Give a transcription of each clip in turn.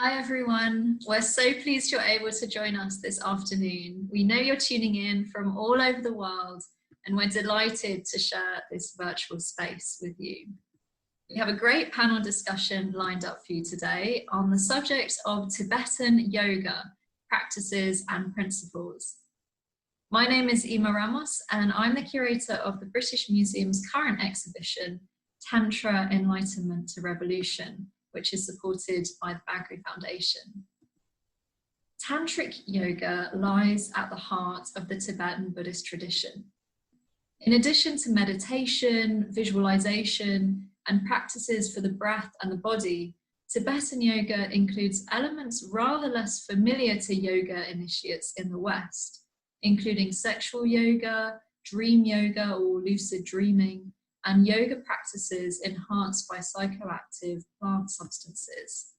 Hi everyone, we're so pleased you're able to join us this afternoon. We know you're tuning in from all over the world and we're delighted to share this virtual space with you. We have a great panel discussion lined up for you today on the subject of Tibetan yoga, practices and principles. My name is Ima Ramos and I'm the curator of the British Museum's current exhibition, Tantra, Enlightenment to Revolution, which is supported by the Bagri Foundation. Tantric yoga lies at the heart of the Tibetan Buddhist tradition. In addition to meditation, visualization, and practices for the breath and the body, Tibetan yoga includes elements rather less familiar to yoga initiates in the West, including sexual yoga, dream yoga or lucid dreaming, and yoga practices enhanced by psychoactive plant substances.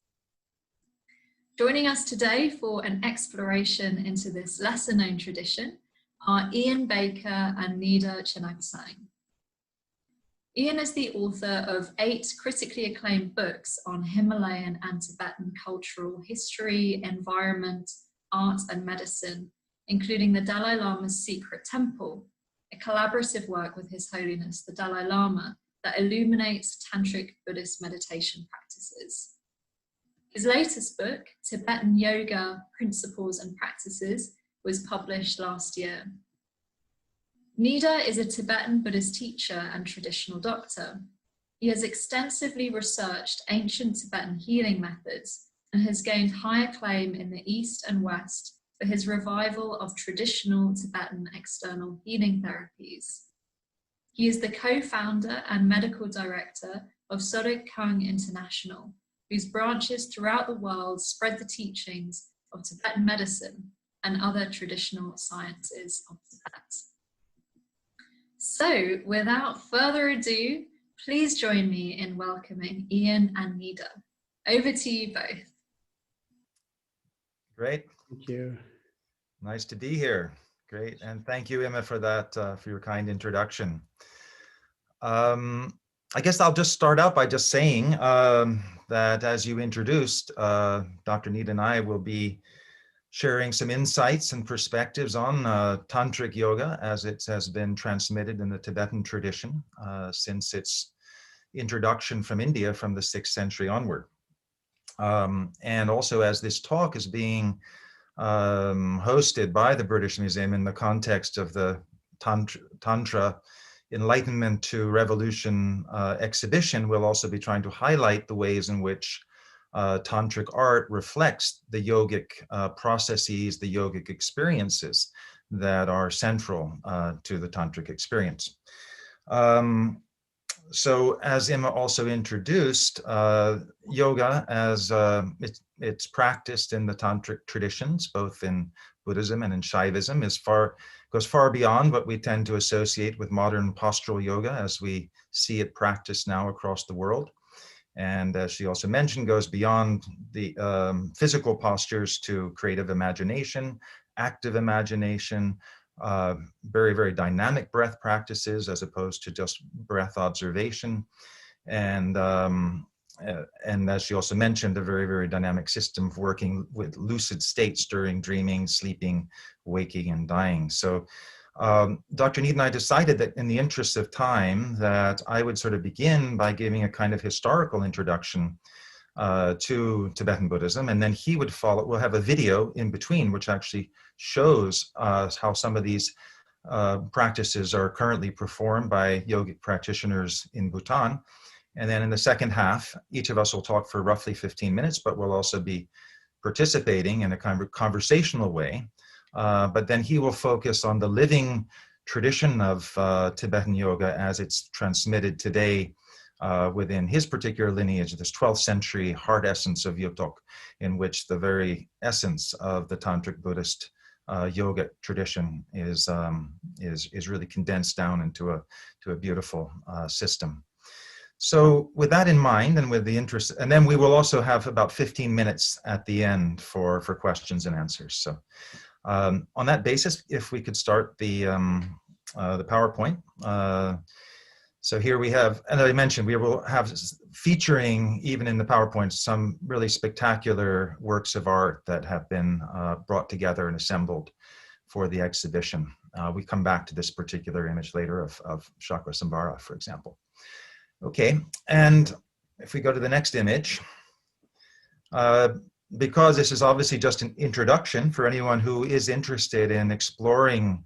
Joining us today for an exploration into this lesser-known tradition are Ian Baker and Nida Chenagtsang. Ian is the author of 8 critically acclaimed books on Himalayan and Tibetan cultural history, environment, art, and medicine, including the Dalai Lama's Secret Temple, a collaborative work with His Holiness the Dalai Lama that illuminates Tantric Buddhist meditation practices. His latest book, Tibetan Yoga, Principles and Practices, was published last year. Nida is a Tibetan Buddhist teacher and traditional doctor. He has extensively researched ancient Tibetan healing methods and has gained high acclaim in the East and West for his revival of traditional Tibetan external healing therapies. He is the co-founder and medical director of Sorik Kung International, whose branches throughout the world spread the teachings of Tibetan medicine and other traditional sciences of Tibet. So, without further ado, please join me in welcoming Ian and Nida. Over to you both. Great. Thank you. Nice to be here. Great. And thank you, Emma, for that, for your kind introduction. I guess I'll just start out by just saying that as you introduced, Dr. Nida and I will be sharing some insights and perspectives on Tantric yoga as it has been transmitted in the Tibetan tradition since its introduction from India from the 6th century onward. And also as this talk is being hosted by the British Museum in the context of the Tantra Enlightenment to Revolution exhibition, we'll also be trying to highlight the ways in which Tantric art reflects the yogic processes, the yogic experiences that are central to the Tantric experience. So as Emma also introduced, yoga as it's practiced in the Tantric traditions, both in Buddhism and in Shaivism, goes far beyond what we tend to associate with modern postural yoga as we see it practiced now across the world. And as she also mentioned, goes beyond the physical postures to creative imagination, active imagination, very, very dynamic breath practices as opposed to just breath observation. And as she also mentioned, a very, very dynamic system of working with lucid states during dreaming, sleeping, waking, and dying. So Dr. Nida and I decided that in the interest of time that I would sort of begin by giving a kind of historical introduction to Tibetan Buddhism, and then he would follow. We'll have a video in between which actually shows how some of these practices are currently performed by yogic practitioners in Bhutan. And then in the second half, each of us will talk for roughly 15 minutes, but we'll also be participating in a kind of conversational way. But then he will focus on the living tradition of Tibetan yoga as it's transmitted today within his particular lineage, this 12th century heart essence of Yotok, in which the very essence of the Tantric Buddhist yoga tradition is really condensed down into a beautiful system. So with that in mind, and with the interest, and then we will also have about 15 minutes at the end for questions and answers. So on that basis, if we could start the PowerPoint. So here we have, and I mentioned, we will have featuring, even in the PowerPoints, some really spectacular works of art that have been brought together and assembled for the exhibition. We come back to this particular image later of Chakrasambhara, for example. Okay, and if we go to the next image, because this is obviously just an introduction for anyone who is interested in exploring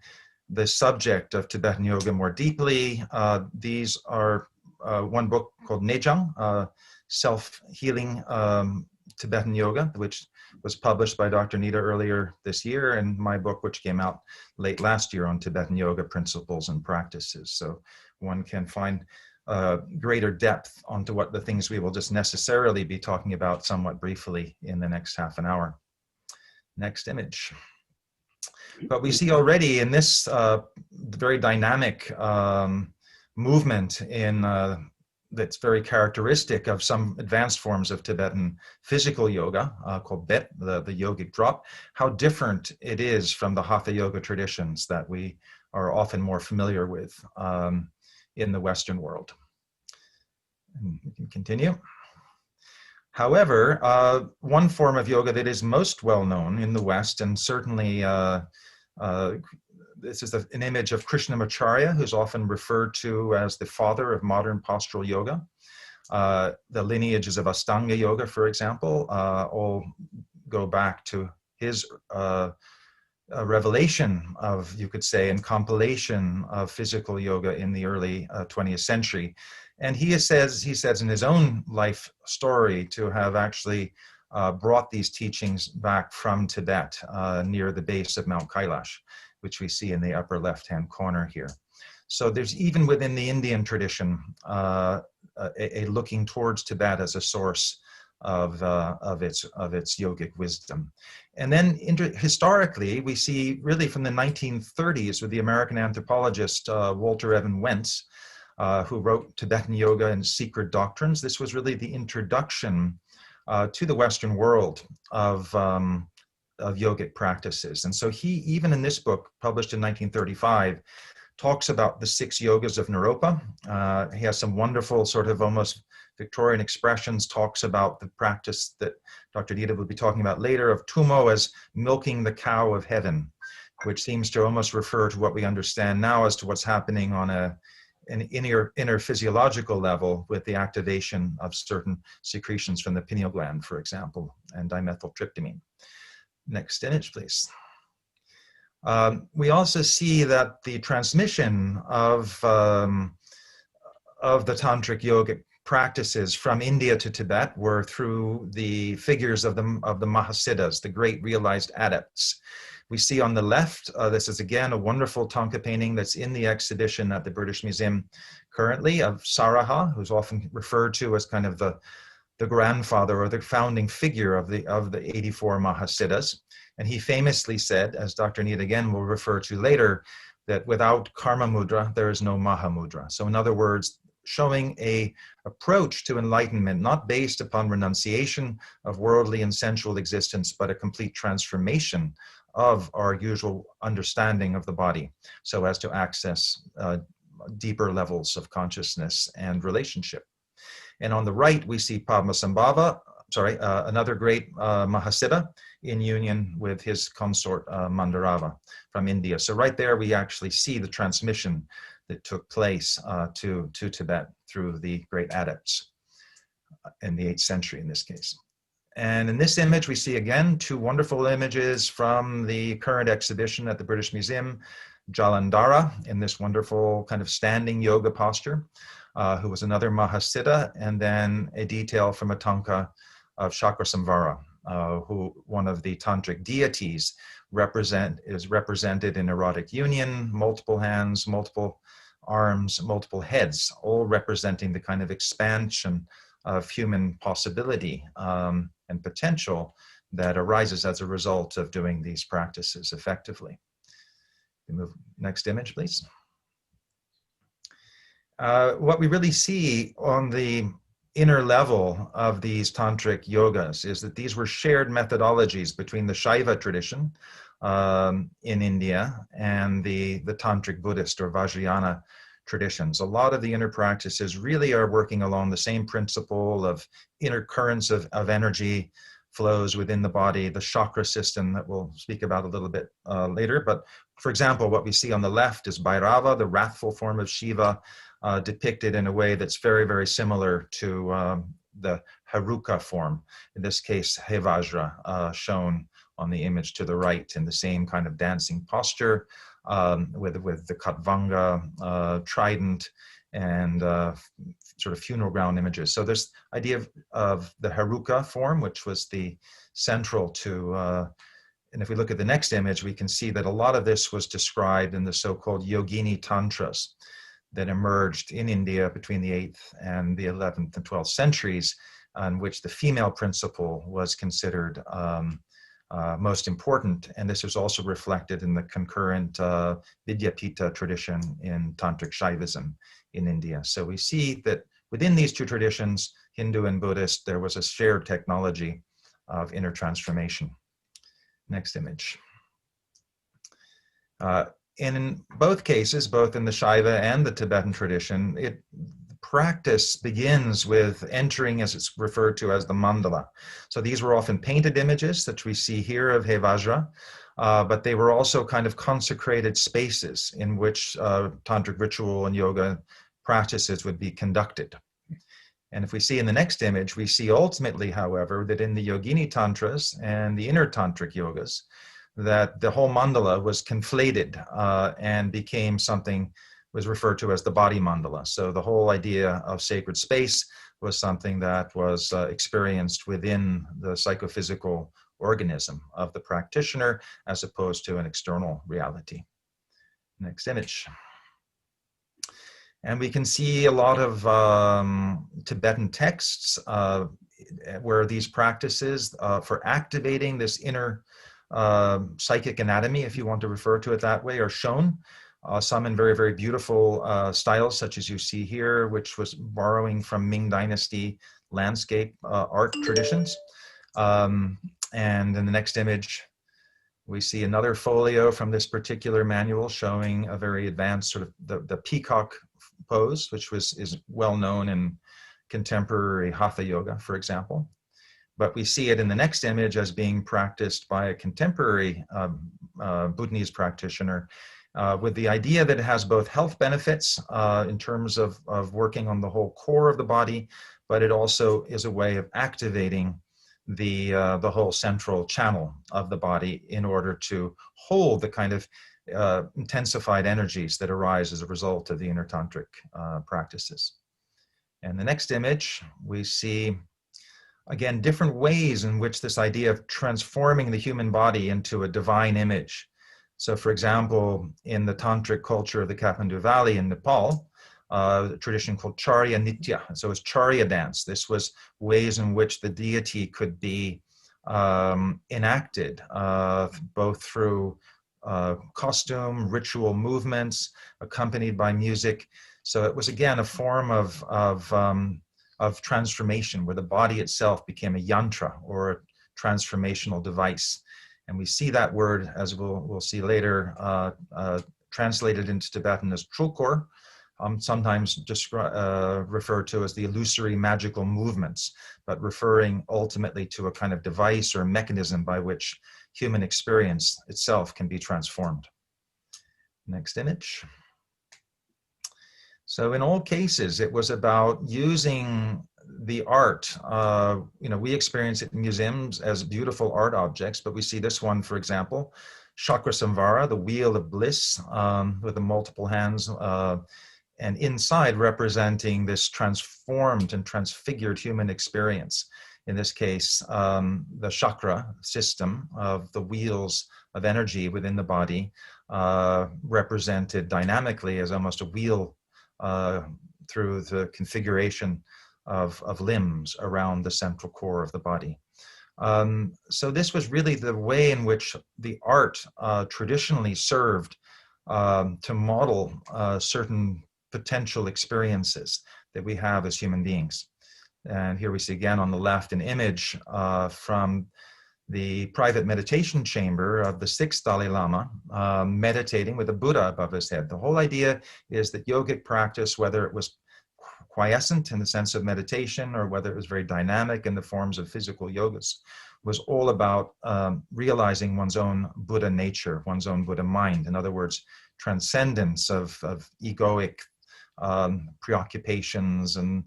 the subject of Tibetan yoga more deeply, these are one book called Nejang, Self-Healing Tibetan Yoga, which was published by Dr. Nida earlier this year, and my book, which came out late last year on Tibetan yoga principles and practices. So one can find greater depth onto what the things we will just necessarily be talking about somewhat briefly in the next half an hour. Next image. But we see already in this very dynamic movement in that's very characteristic of some advanced forms of Tibetan physical yoga called Bet, the yogic drop, how different it is from the Hatha yoga traditions that we are often more familiar with in the Western world. And we can continue. However, one form of yoga that is most well known in the West, and certainly this is an image of Krishnamacharya, who's often referred to as the father of modern postural yoga. The lineages of Astanga yoga, for example, all go back to his revelation of, you could say, and compilation of physical yoga in the early 20th century. And he says in his own life story to have actually brought these teachings back from Tibet near the base of Mount Kailash, which we see in the upper left-hand corner here. So there's even within the Indian tradition a looking towards Tibet as a source of its yogic wisdom. And then historically, we see really from the 1930s with the American anthropologist Walter Evan Wentz, who wrote Tibetan Yoga and Secret Doctrines. This was really the introduction to the Western world of yogic practices. And so he, even in this book, published in 1935, talks about the 6 yogas of Naropa. He has some wonderful sort of almost Victorian expressions, talks about the practice that Dr. Nida will be talking about later of Tumo as milking the cow of heaven, which seems to almost refer to what we understand now as to what's happening on an inner physiological level with the activation of certain secretions from the pineal gland, for example, and dimethyltryptamine. Next image, please. We also see that the transmission of the Tantric yogic practices from India to Tibet were through the figures of the Mahasiddhas, the great realized adepts. We see on the left, this is again a wonderful Thangka painting that's in the exhibition at the British Museum currently of Saraha, who's often referred to as kind of the grandfather or the founding figure of the 84 Mahasiddhas. And he famously said, as Dr. Nida again will refer to later, that without karma mudra, there is no maha mudra. So in other words, showing a approach to enlightenment, not based upon renunciation of worldly and sensual existence, but a complete transformation of our usual understanding of the body, so as to access deeper levels of consciousness and relationship. And on the right, we see Padmasambhava, another great Mahasiddha in union with his consort Mandarava from India. So right there, we actually see the transmission that took place to Tibet through the great adepts in the 8th century in this case. And in this image, we see again 2 wonderful images from the current exhibition at the British Museum, Jalandhara in this wonderful kind of standing yoga posture, who was another Mahasiddha, and then a detail from a Thangka of Chakrasambhara, who one of the tantric deities is represented in erotic union, multiple hands, multiple arms, multiple heads, all representing the kind of expansion of human possibility and potential that arises as a result of doing these practices effectively. Move next image, please. What we really see on the inner level of these tantric yogas is that these were shared methodologies between the Shaiva tradition in India and the Tantric Buddhist or Vajrayana traditions. A lot of the inner practices really are working along the same principle of inner currents of energy flows within the body, the chakra system that we'll speak about a little bit later. But for example, what we see on the left is Bhairava, the wrathful form of Shiva, depicted in a way that's very, very similar to the Haruka form, in this case, Hevajra, shown on the image to the right in the same kind of dancing posture, with the Khatvanga, trident, and sort of funeral ground images. So this idea of the Haruka form, which was the central to, and if we look at the next image, we can see that a lot of this was described in the so-called Yogini Tantras that emerged in India between the 8th and the 11th and 12th centuries, on which the female principle was considered most important. And this is also reflected in the concurrent Vidyapita tradition in Tantric Shaivism in India. So we see that within these two traditions, Hindu and Buddhist, there was a shared technology of inner transformation. Next image. In both cases, both in the Shaiva and the Tibetan tradition, practice begins with entering, as it's referred to as the mandala. So these were often painted images that we see here of Hevajra, but they were also kind of consecrated spaces in which tantric ritual and yoga practices would be conducted. And if we see in the next image, we see ultimately, however, that in the Yogini Tantras and the inner tantric yogas, that the whole mandala was conflated and became something was referred to as the body mandala. So the whole idea of sacred space was something that was experienced within the psychophysical organism of the practitioner as opposed to an external reality. Next image. And we can see a lot of Tibetan texts where these practices for activating this inner psychic anatomy, if you want to refer to it that way, are shown. Some in very, very beautiful styles, such as you see here, which was borrowing from Ming Dynasty landscape art traditions. And in the next image, we see another folio from this particular manual showing a very advanced sort of the peacock pose, which is well known in contemporary Hatha yoga, for example. But we see it in the next image as being practiced by a contemporary Bhutanese practitioner with the idea that it has both health benefits in terms of working on the whole core of the body, but it also is a way of activating the whole central channel of the body in order to hold the kind of intensified energies that arise as a result of the inner tantric practices. And the next image, we see again different ways in which this idea of transforming the human body into a divine image. So for example, in the tantric culture of the Kathmandu Valley in Nepal, a tradition called Charya Nitya. So it's Charya dance. This was ways in which the deity could be enacted, both through costume, ritual movements, accompanied by music. So it was again a form of transformation where the body itself became a yantra or a transformational device. And we see that word, as we'll see later, translated into Tibetan as trulkor, sometimes referred to as the illusory magical movements, but referring ultimately to a kind of device or mechanism by which human experience itself can be transformed. Next image. So in all cases, it was about using the art. We experience it in museums as beautiful art objects, but we see this one, for example, Chakra Samvara, the wheel of bliss, with the multiple hands, and inside representing this transformed and transfigured human experience. In this case, the chakra system of the wheels of energy within the body represented dynamically as almost a wheel through the configuration of limbs around the central core of the body. So this was really the way in which the art traditionally served to model certain potential experiences that we have as human beings. And here we see again on the left an image from the private meditation chamber of the 6th Dalai Lama, meditating with a Buddha above his head. The whole idea is that yogic practice, whether it was quiescent in the sense of meditation or whether it was very dynamic in the forms of physical yogas, was all about realizing one's own Buddha nature, one's own Buddha mind. In other words, transcendence of egoic preoccupations and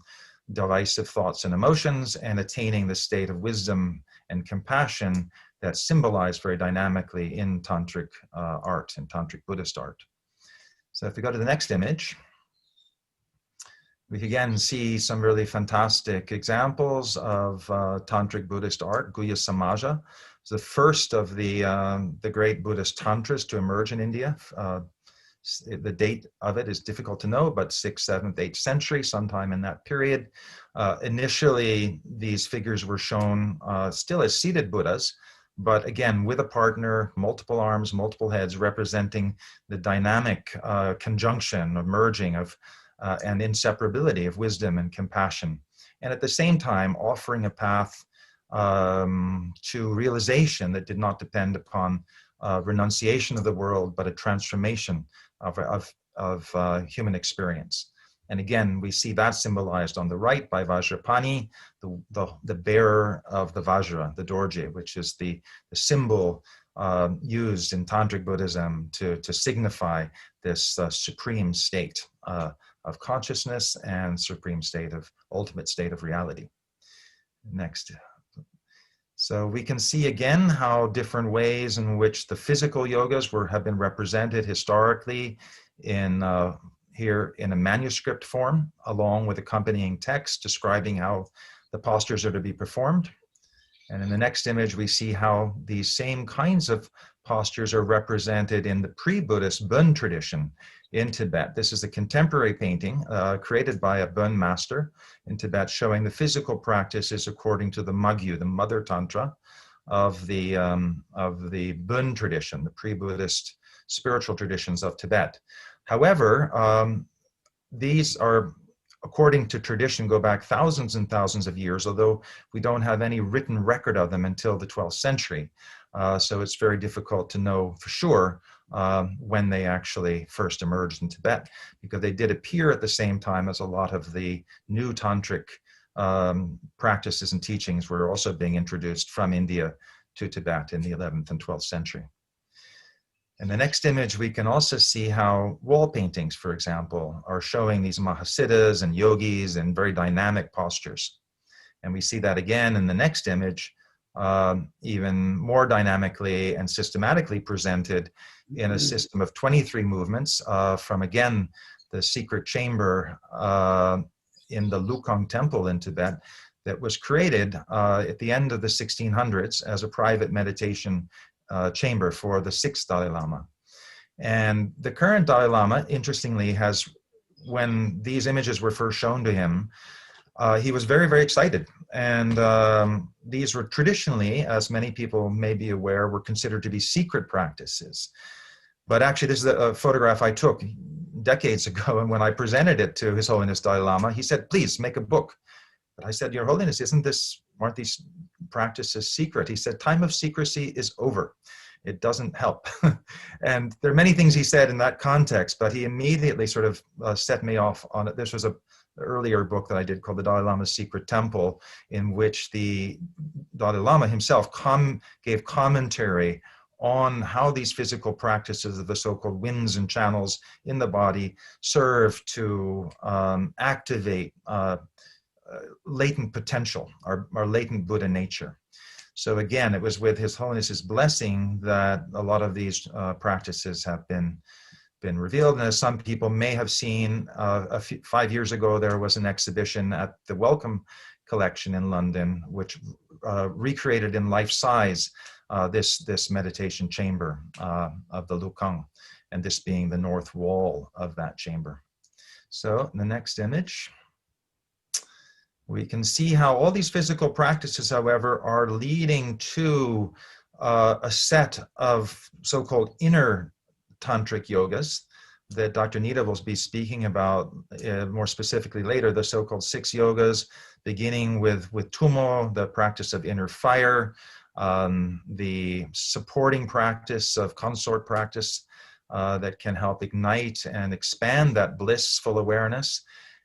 divisive thoughts and emotions, and attaining the state of wisdom and compassion that's symbolized very dynamically in Tantric art, in Tantric Buddhist art. So if we go to the next image, we again see some really fantastic examples of Tantric Buddhist art. Guhya Samaja is the first of the great Buddhist tantras to emerge in India. The date of it is difficult to know, but 6th, 7th, 8th century, sometime in that period. Initially, these figures were shown still as seated Buddhas, but again, with a partner, multiple arms, multiple heads, representing the dynamic conjunction of merging of and inseparability of wisdom and compassion. And at the same time, offering a path to realization that did not depend upon renunciation of the world, but a transformation of human experience. And again, we see that symbolized on the right by Vajrapani, the bearer of the Vajra, the Dorje, which is the symbol used in Tantric Buddhism to signify this supreme state of consciousness and supreme state of ultimate state of reality. Next. So we can see again how different ways in which the physical yogas have been represented historically in here in a manuscript form, along with accompanying text describing how the postures are to be performed. And in the next image, we see how these same kinds of postures are represented in the pre-Buddhist Bön tradition in Tibet. This is a contemporary painting created by a Bön master in Tibet, showing the physical practices according to the Magyu, the mother tantra of the Bön tradition, the pre-Buddhist spiritual traditions of Tibet. However, these are, according to tradition, go back thousands and thousands of years, although we don't have any written record of them until the 12th century. So it's very difficult to know for sure when they actually first emerged in Tibet, because they did appear at the same time as a lot of the new tantric practices and teachings were also being introduced from India to Tibet in the 11th and 12th century. In the next image, we can also see how wall paintings, for example, are showing these Mahasiddhas and yogis in very dynamic postures. And we see that again in the next image, even more dynamically and systematically presented in a system of 23 movements from, again, the secret chamber in the Lukang temple in Tibet that was created at the end of the 1600s as a private meditation chamber for the 6th Dalai Lama. And the current Dalai Lama, interestingly, when these images were first shown to him, he was very, very excited. And these were traditionally, as many people may be aware, were considered to be secret practices. But actually, this is a photograph I took decades ago, and when I presented it to His Holiness Dalai Lama, he said, "Please make a book." But I said, "Your Holiness, aren't these practices secret?" He said, "Time of secrecy is over. It doesn't help." And there are many things he said in that context, but he immediately sort of set me off on it. This was an earlier book that I did called The Dalai Lama's Secret Temple, in which the Dalai Lama himself gave commentary on how these physical practices of the so-called winds and channels in the body serve to activate latent potential, our latent Buddha nature. So again, it was with His Holiness's blessing that a lot of these practices have been revealed. And as some people may have seen, 5 years ago, there was an exhibition at the Wellcome Collection in London, which recreated in life size this meditation chamber of the Lukang, and this being the north wall of that chamber. So in the next image, we can see how all these physical practices, however, are leading to a set of so-called inner tantric yogas that Dr. Nida will be speaking about more specifically later, the so-called 6 yogas, beginning with Tumo, the practice of inner fire, the supporting practice of consort practice that can help ignite and expand that blissful awareness,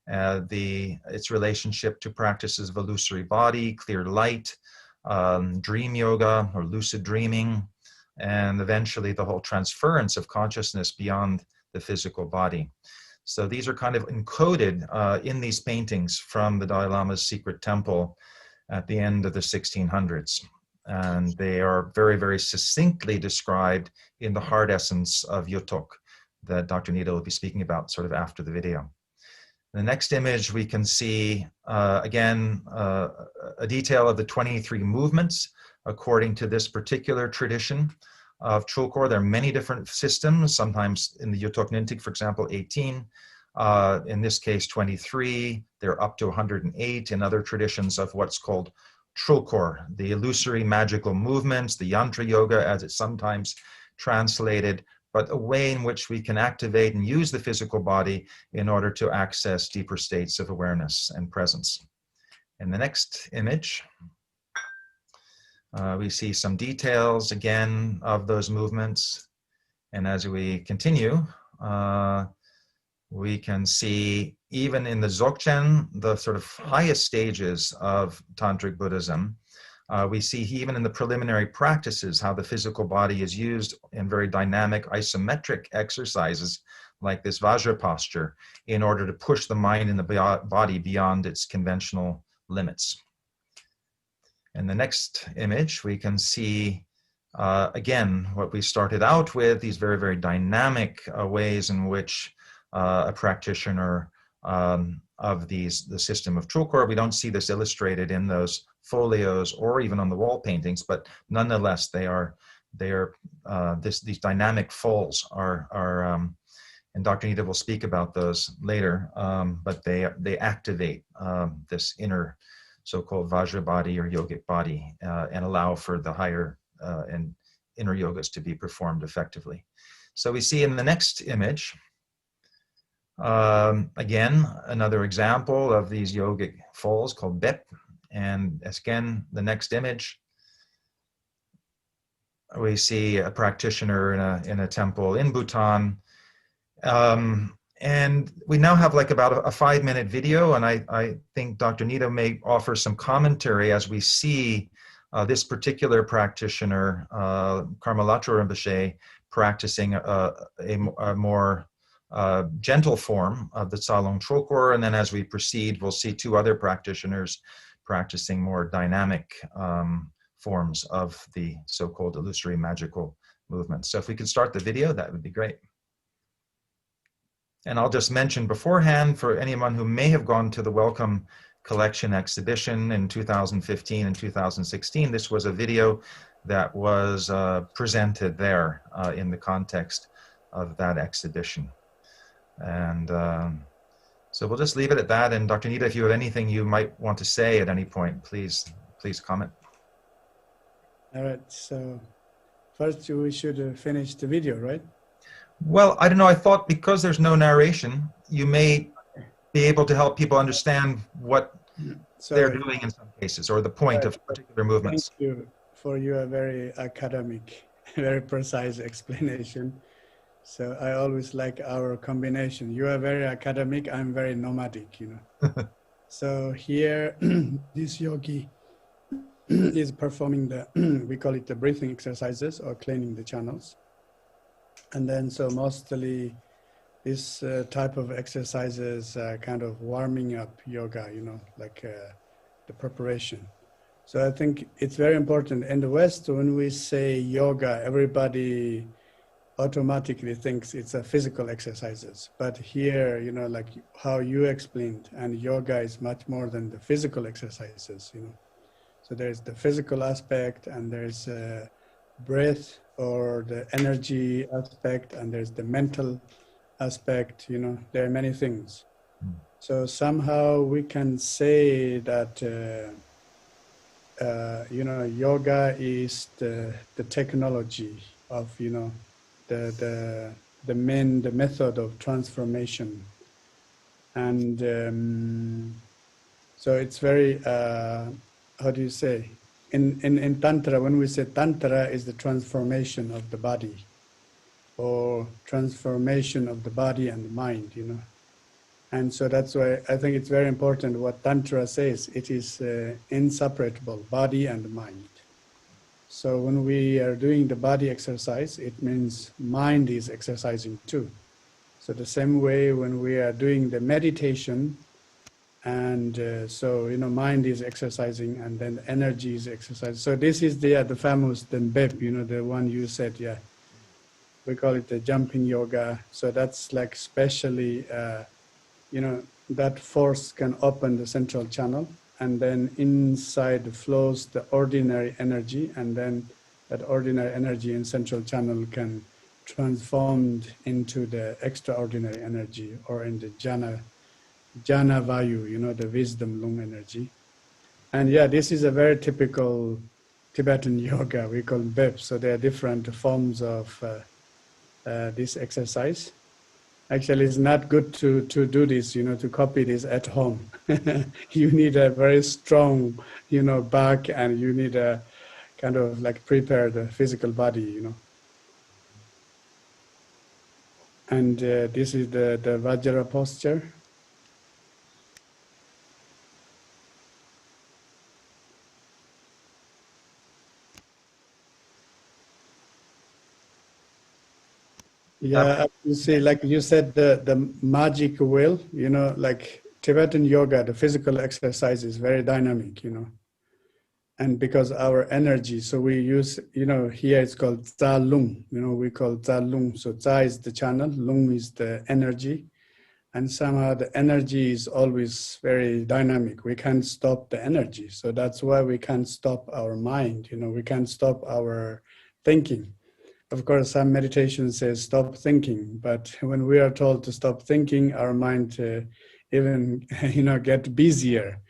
its relationship to practices of illusory body, clear light, dream yoga or lucid dreaming, and eventually the whole transference of consciousness beyond the physical body. So these are kind of encoded in these paintings from the Dalai Lama's secret temple at the end of the 1600s. And they are very, very succinctly described in the heart essence of Yutok that Dr. Nida will be speaking about sort of after the video. The next image, we can see, again, a detail of the 23 movements according to this particular tradition of Chulkor. There are many different systems, sometimes in the Yutok Nintig, for example, 18. In this case, 23. They're up to 108 in other traditions of what's called Chulkor, the illusory magical movements, the Yantra Yoga, as it's sometimes translated, but a way in which we can activate and use the physical body in order to access deeper states of awareness and presence. In the next image, we see some details again of those movements. And as we continue, we can see even in the Dzogchen, the sort of highest stages of Tantric Buddhism, we see even in the preliminary practices how the physical body is used in very dynamic isometric exercises like this Vajra posture in order to push the mind and the body beyond its conventional limits. In the next image, we can see again what we started out with, these very, very dynamic ways in which a practitioner of the system of Chulkor. We don't see this illustrated in those folios or even on the wall paintings, but nonetheless, these dynamic folds are and Dr. Nida will speak about those later, but they activate this inner so-called Vajra body or yogic body and allow for the higher and inner yogas to be performed effectively. So we see in the next image, again, another example of these yogic folds called Bep. And again, the next image, we see a practitioner in a temple in Bhutan. And we now have like about a 5-minute video, and I think Dr. Nida may offer some commentary as we see this particular practitioner, Karmalacho Rinpoche, practicing a more gentle form of the Tsalung Chulkor, and then as we proceed, we'll see 2 other practitioners practicing more dynamic forms of the so-called illusory magical movements. So if we could start the video, that would be great. And I'll just mention beforehand, for anyone who may have gone to the Welcome Collection exhibition in 2015 and 2016, this was a video that was presented there in the context of that exhibition. And so we'll just leave it at that. And Dr. Nida, if you have anything you might want to say at any point, please comment. All right, so first we should finish the video, right? Well, I don't know. I thought because there's no narration, you may be able to help people understand what they're doing in some cases, or the point of particular movements. Thank you for your very academic, very precise explanation. So I always like our combination. You are very academic, I'm very nomadic, you know. So here, this yogi is performing we call it the breathing exercises or cleaning the channels. And then so mostly this type of exercises kind of warming up yoga, you know, like the preparation. So I think it's very important. In the West, when we say yoga, everybody automatically thinks it's a physical exercises. But here, you know, like how you explained, and yoga is much more than the physical exercises, you know. So there's the physical aspect, and there's breath or the energy aspect, and there's the mental aspect, you know, there are many things. So somehow we can say that, you know, yoga is the technology of, you know, the method of transformation. And so it's very, how do you say? in Tantra, when we say Tantra is the transformation of the body, or transformation of the body and the mind, you know. And so that's why I think it's very important what Tantra says. It is inseparable, body and mind. So when we are doing the body exercise, it means mind is exercising too. So the same way when we are doing the meditation, and so, you know, mind is exercising and then energy is exercising. So this is the famous, the BEP, you know, the one you said, yeah. We call it the jumping yoga. So that's like specially, you know, that force can open the central channel, and then inside flows the ordinary energy, and then that ordinary energy in central channel can transformed into the extraordinary energy, or in the jhana vayu, you know, the wisdom lung energy. And yeah, this is a very typical Tibetan yoga. We call BEP. So there are different forms of this exercise. Actually, it's not good to do this, you know, to copy this at home. You need a very strong, you know, back, and you need a kind of like prepare the physical body, you know. And this is the Vajra posture. Yeah, you see, like you said, the magic wheel, you know, like Tibetan yoga, the physical exercise is very dynamic, you know. And because our energy, so we use, you know, here it's called Tsa Lung, you know, we call Tsa Lung. So Tsa is the channel, Lung is the energy. And somehow the energy is always very dynamic. We can't stop the energy. So that's why we can't stop our mind, you know, we can't stop our thinking. Of course, some meditation says stop thinking, but when we are told to stop thinking, our mind even, you know, get busier.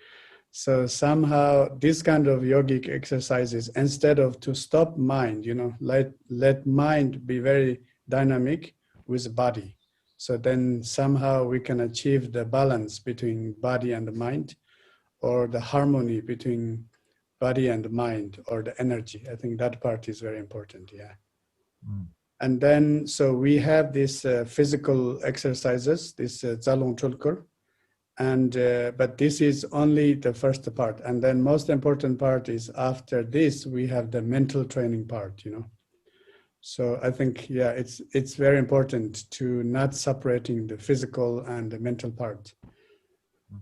So somehow this kind of yogic exercises, instead of to stop mind, you know, let mind be very dynamic with body. So then somehow we can achieve the balance between body and the mind, or the harmony between body and mind, or the energy. I think that part is very important, yeah. Mm. And then, so we have these physical exercises, this Zalung Chulkur, and but this is only the first part. And then most important part is after this, we have the mental training part, you know. So I think, yeah, it's very important to not separating the physical and the mental part.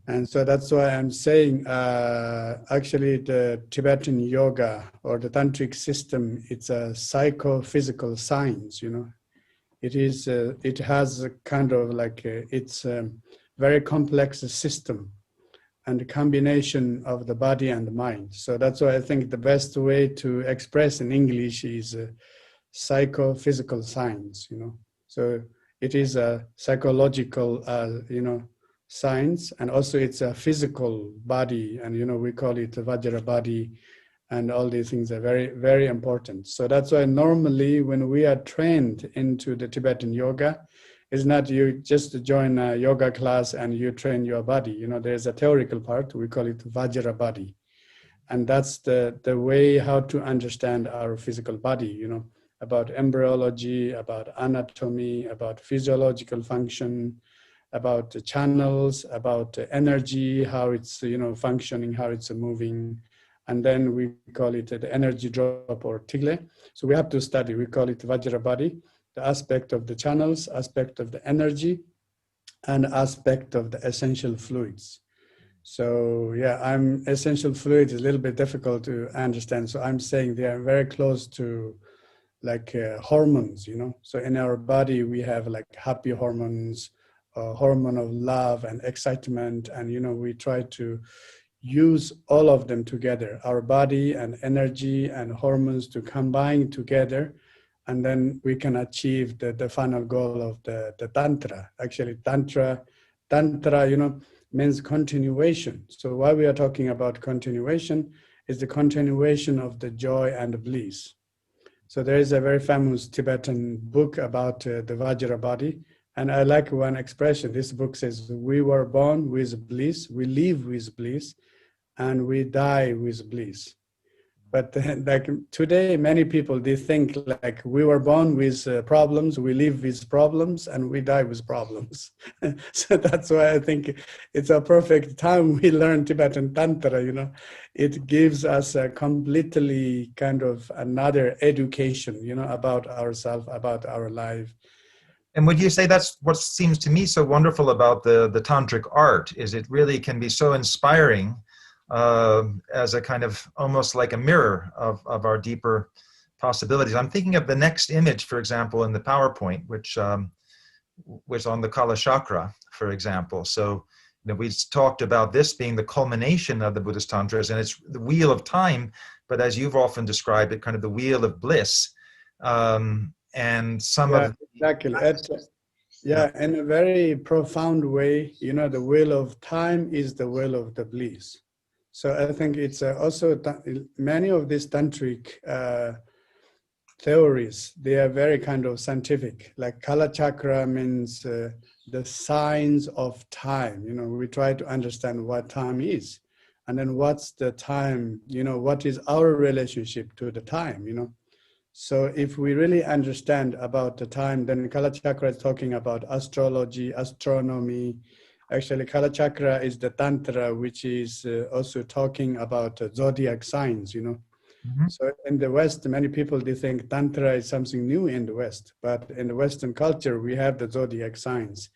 And so that's why I'm saying, actually the Tibetan yoga or the Tantric system, it's a psychophysical science, you know. It is, it has a kind of like, it's a very complex system and a combination of the body and the mind. So that's why I think the best way to express in English is psychophysical science, you know. So it is a psychological, you know, science, and also it's a physical body, and, you know, we call it a Vajra body, and all these things are very, very important. So that's why normally when we are trained into the Tibetan yoga, it's not you just join a yoga class and you train your body. You know, there's a theoretical part, we call it Vajra body. And that's the way how to understand our physical body, you know, about embryology, about anatomy, about physiological function, about the channels, about energy, how it's, you know, functioning, how it's moving. And then we call it the energy drop or tigle. So we have to study, we call it Vajra body, the aspect of the channels, aspect of the energy, and aspect of the essential fluids. So yeah, essential fluid is a little bit difficult to understand. So I'm saying they are very close to like hormones, you know. So in our body, we have like happy hormones, hormone of love and excitement. And, you know, we try to use all of them together, our body and energy and hormones to combine together. And then we can achieve the final goal of the Tantra. Actually, Tantra, you know, means continuation. So why we are talking about continuation is the continuation of the joy and bliss. So there is a very famous Tibetan book about the Vajra body. And I like one expression. This book says, we were born with bliss, we live with bliss, and we die with bliss. But like today, many people, they think like we were born with problems, we live with problems, and we die with problems. So that's why I think it's a perfect time we learn Tibetan Tantra, you know. It gives us a completely kind of another education, you know, about ourselves, about our life. And would you say that's what seems to me so wonderful about the tantric art, is it really can be so inspiring as a kind of almost like a mirror of our deeper possibilities. I'm thinking of the next image, for example, in the PowerPoint, which was on the Kala Chakra, for example. So, you know, we talked about this being the culmination of the Buddhist Tantras, and it's the wheel of time, but as you've often described it, kind of the wheel of bliss. And some Yeah, of exactly. Yeah, in a very profound way, you know, the wheel of time is the wheel of the bliss. So I think it's also many of these tantric theories, they are very kind of scientific. Like Kala Chakra means the signs of time. You know, we try to understand what time is. And then what's the time, you know, what is our relationship to the time, you know. So if we really understand about the time, then Kala Chakra is talking about astrology, astronomy. Actually, Kala Chakra is the Tantra, which is also talking about zodiac signs, you know. Mhm. So in the West, many people, they think Tantra is something new in the West. But in the Western culture, we have the zodiac signs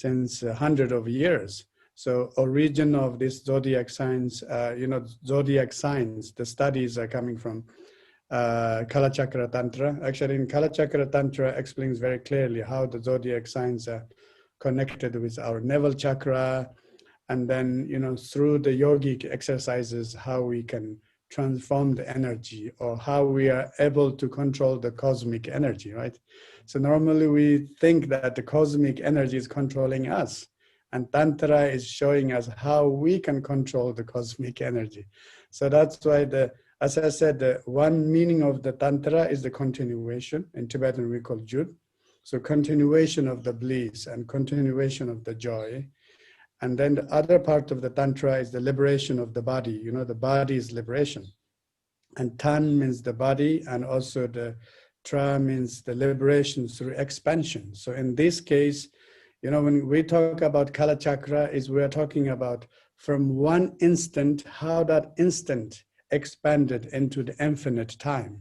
since hundreds of years. So origin of this zodiac signs, you know, zodiac signs, the studies are coming from Kala Chakra Tantra. Actually, in Kala Chakra Tantra explains very clearly how the zodiac signs are connected with our navel chakra, and then, you know, through the yogic exercises, how we can transform the energy, or how we are able to control the cosmic energy, right? So normally we think that the cosmic energy is controlling us, and Tantra is showing us how we can control the cosmic energy. So that's why as I said, the one meaning of the Tantra is the continuation. In Tibetan, we call Jud. So continuation of the bliss and continuation of the joy. And then the other part of the Tantra is the liberation of the body. You know, the body is liberation. And Tan means the body, and also the Tra means the liberation through expansion. So in this case, you know, when we talk about Kala Chakra, we are talking about from one instant, how that instant expanded into the infinite time,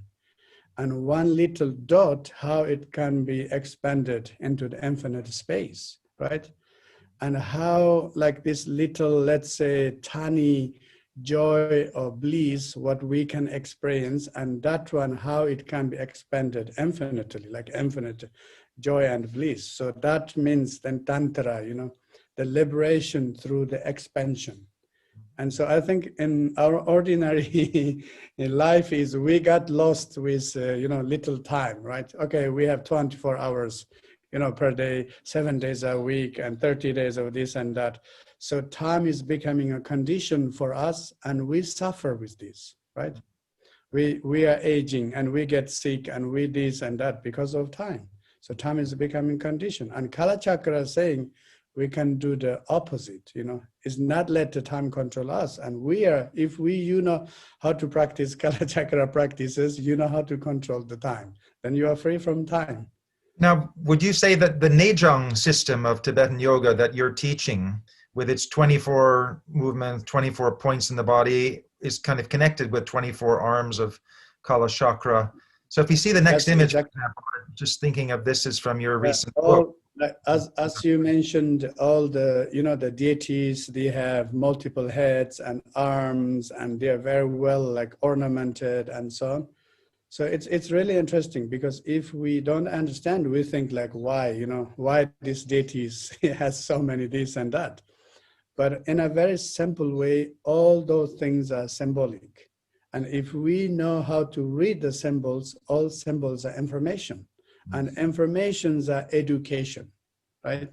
and one little dot, how it can be expanded into the infinite space, right? And how, like this little, let's say, tiny joy or bliss, what we can experience, and that one, how it can be expanded infinitely, like infinite joy and bliss. So that means then Tantra, you know, the liberation through the expansion. And so I think in our ordinary life is we got lost with, you know, little time, right? Okay, we have 24 hours, you know, per day, 7 days a week, and 30 days of this and that. So time is becoming a condition for us, and we suffer with this, right? We are aging, and we get sick, and we this and that because of time. So time is becoming condition. And Kala Chakra is saying, we can do the opposite, you know, is not let the time control us. And we are, if we, you know, how to practice Kala Chakra practices, you know how to control the time, then you are free from time. Now, would you say that the Nejang system of Tibetan yoga that you're teaching, with its 24 movements, 24 points in the body, is kind of connected with 24 arms of Kala Chakra? So if you see the next image, exactly. for example, just thinking of this is from your recent all, book. as you mentioned, all the, you know, the deities, they have multiple heads and arms, and they are very well like ornamented and so on. So it's really interesting, because if we don't understand, we think like, why, you know, why this deities has so many this and that. But in a very simple way, all those things are symbolic. And if we know how to read the symbols, all symbols are information. And informations are education, right?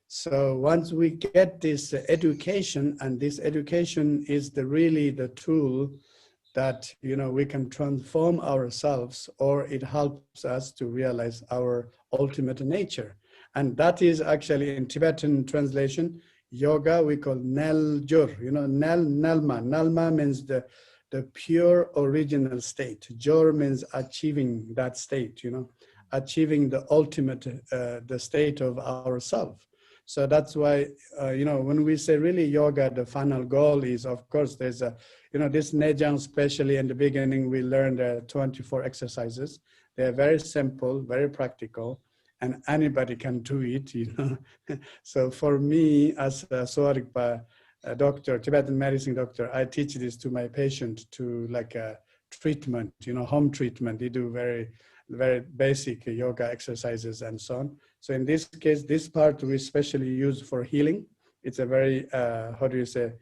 So once we get this education, and this education is really the tool that, you know, we can transform ourselves, or it helps us to realize our ultimate nature. And that is actually in Tibetan translation, yoga, we call Nel Jur, you know, Nel, Nalma. Nalma means the the pure original state. Jor means achieving that state, you know, achieving the ultimate, the state of ourself. So that's why, you know, when we say really yoga, the final goal is, of course, there's a, you know, this Nejang, especially in the beginning, we learned 24 exercises. They're very simple, very practical, and anybody can do it, you know. So for me, as a Soarikpa doctor, Tibetan medicine doctor, I teach this to my patient to like a treatment, you know, home treatment. They do very, very basic yoga exercises and so on. So in this case, this part we especially use for healing. It's a very, how do you say,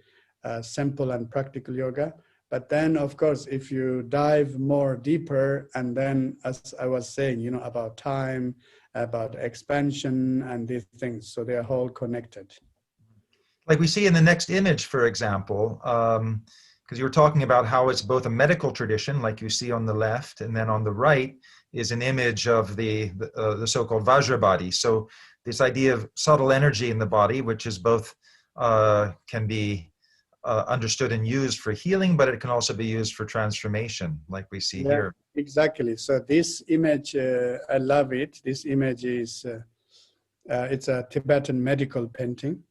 simple and practical yoga. But then, of course, if you dive more deeper, and then, as I was saying, you know, about time, about expansion and these things, so they're all connected. Like we see in the next image, for example, because you were talking about how it's both a medical tradition, like you see on the left, and then on the right is an image of the so-called Vajrabody. So this idea of subtle energy in the body, which is both can be understood and used for healing, but it can also be used for transformation, like we see here. Exactly. So this image, I love it. This image is, it's a Tibetan medical painting.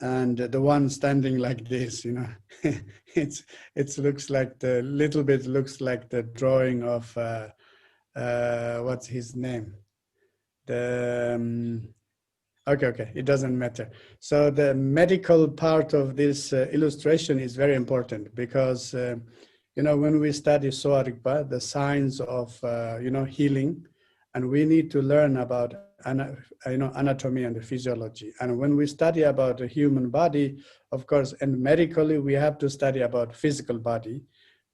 And the one standing like this, you know, it looks like the little bit looks like the drawing of what's his name? Okay, it doesn't matter. So the medical part of this illustration is very important because you know, when we study Soarikpa, the science of you know, healing, and we need to learn about you know, anatomy and physiology. And when we study about the human body, of course, and medically, we have to study about physical body.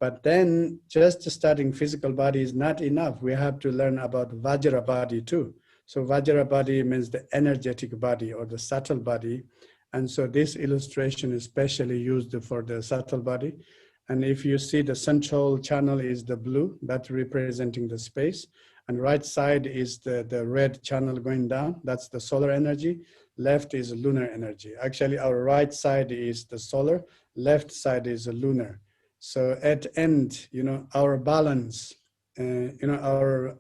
But then just studying physical body is not enough. We have to learn about Vajra body too. So Vajra body means the energetic body or the subtle body. And so this illustration is specially used for the subtle body. And if you see the central channel is the blue, that's representing the space. And right side is the red channel going down. That's the solar energy. Left is lunar energy. Actually, our right side is the solar. Left side is the lunar. So at end, you know, our balance, you know,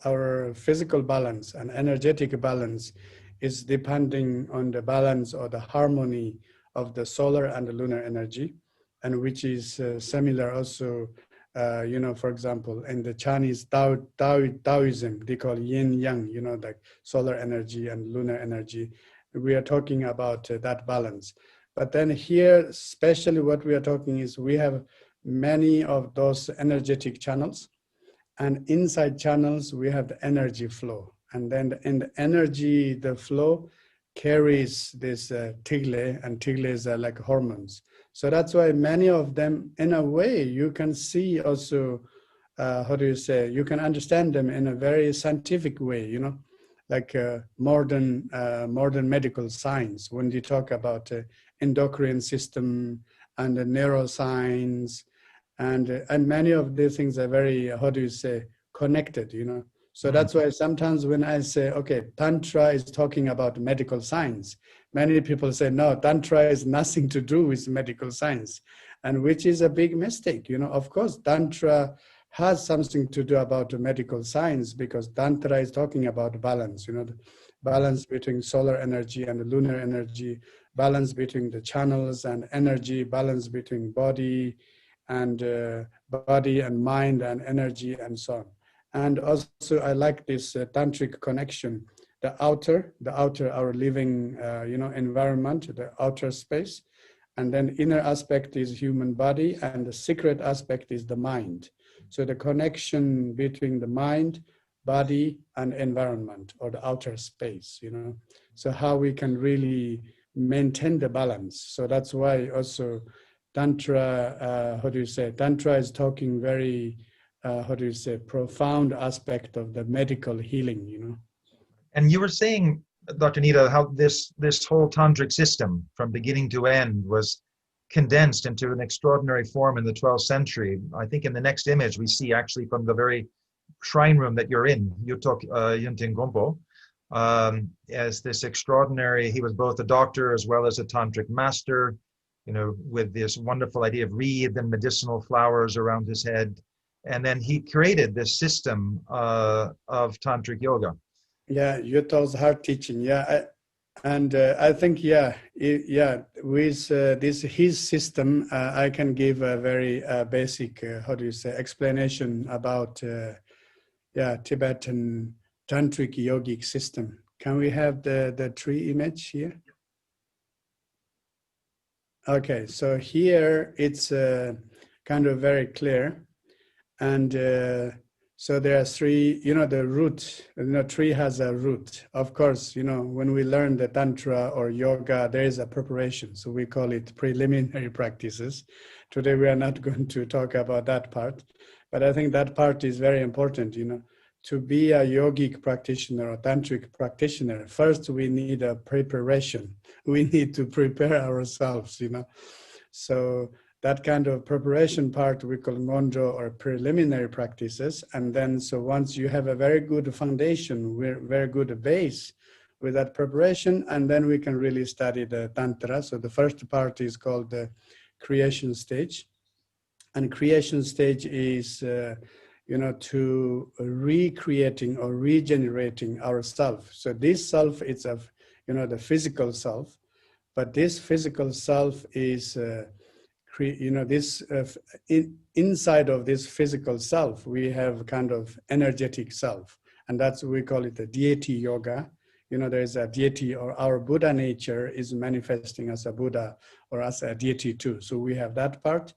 our physical balance and energetic balance is depending on the balance or the harmony of the solar and the lunar energy, and which is similar also. You know, for example, in the Chinese Taoism, they call yin yang, you know, like solar energy and lunar energy. We are talking about that balance. But then here, especially what we are talking is we have many of those energetic channels, and inside channels, we have the energy flow. And then in the energy, the flow carries this tigle, and tigles are like hormones. So that's why many of them, in a way, you can see also, how do you say, you can understand them in a very scientific way, you know, like modern medical science, when they talk about endocrine system and the neuroscience, and many of these things are very, how do you say, connected, you know. So that's why sometimes when I say, okay, Tantra is talking about medical science, many people say, no, Tantra is nothing to do with medical science, and which is a big mistake. You know, of course, Tantra has something to do about medical science, because Tantra is talking about balance, you know, the balance between solar energy and the lunar energy, balance between the channels and energy, balance between body and mind and energy and so on. And also, I like this tantric connection. The outer, our living, you know, environment, the outer space, and then inner aspect is human body, and the secret aspect is the mind. So the connection between the mind, body, and environment, or the outer space, you know. So how we can really maintain the balance. So that's why also Tantra, how do you say? Tantra is talking very, how do you say, profound aspect of the medical healing, you know. And you were saying, Dr. Nida, how this whole tantric system from beginning to end was condensed into an extraordinary form in the 12th century. I think in the next image we see actually from the very shrine room that you're in, Yutok Yunting Gompo, as this extraordinary, he was both a doctor as well as a tantric master. with this wonderful idea of wreathed and medicinal flowers around his head. And then he created this system of Tantric Yoga. Yeah, Yuto's heart teaching. Yeah, I think with this his system, I can give a very basic explanation about Tibetan Tantric yogic system. Can we have the tree image here? Okay, so here it's kind of very clear, and so there are three, the root, tree has a root. Of course, when we learn the Tantra or yoga, there is a preparation. So we call it preliminary practices. Today, we are not going to talk about that part, but I think that part is very important, To be a yogic practitioner or tantric practitioner, first we need a preparation. We need to prepare ourselves, So that kind of preparation part we call ngonjo or preliminary practices. And then, so once you have a very good foundation, very good base with that preparation, and then we can really study the Tantra. So the first part is called the creation stage. And creation stage is, to recreating or regenerating ourself. So this self is the physical self, but this physical self is, inside of this physical self, we have kind of energetic self, and that's, we call it the deity yoga. There is a deity, or our Buddha nature is manifesting as a Buddha or as a deity too. So we have that part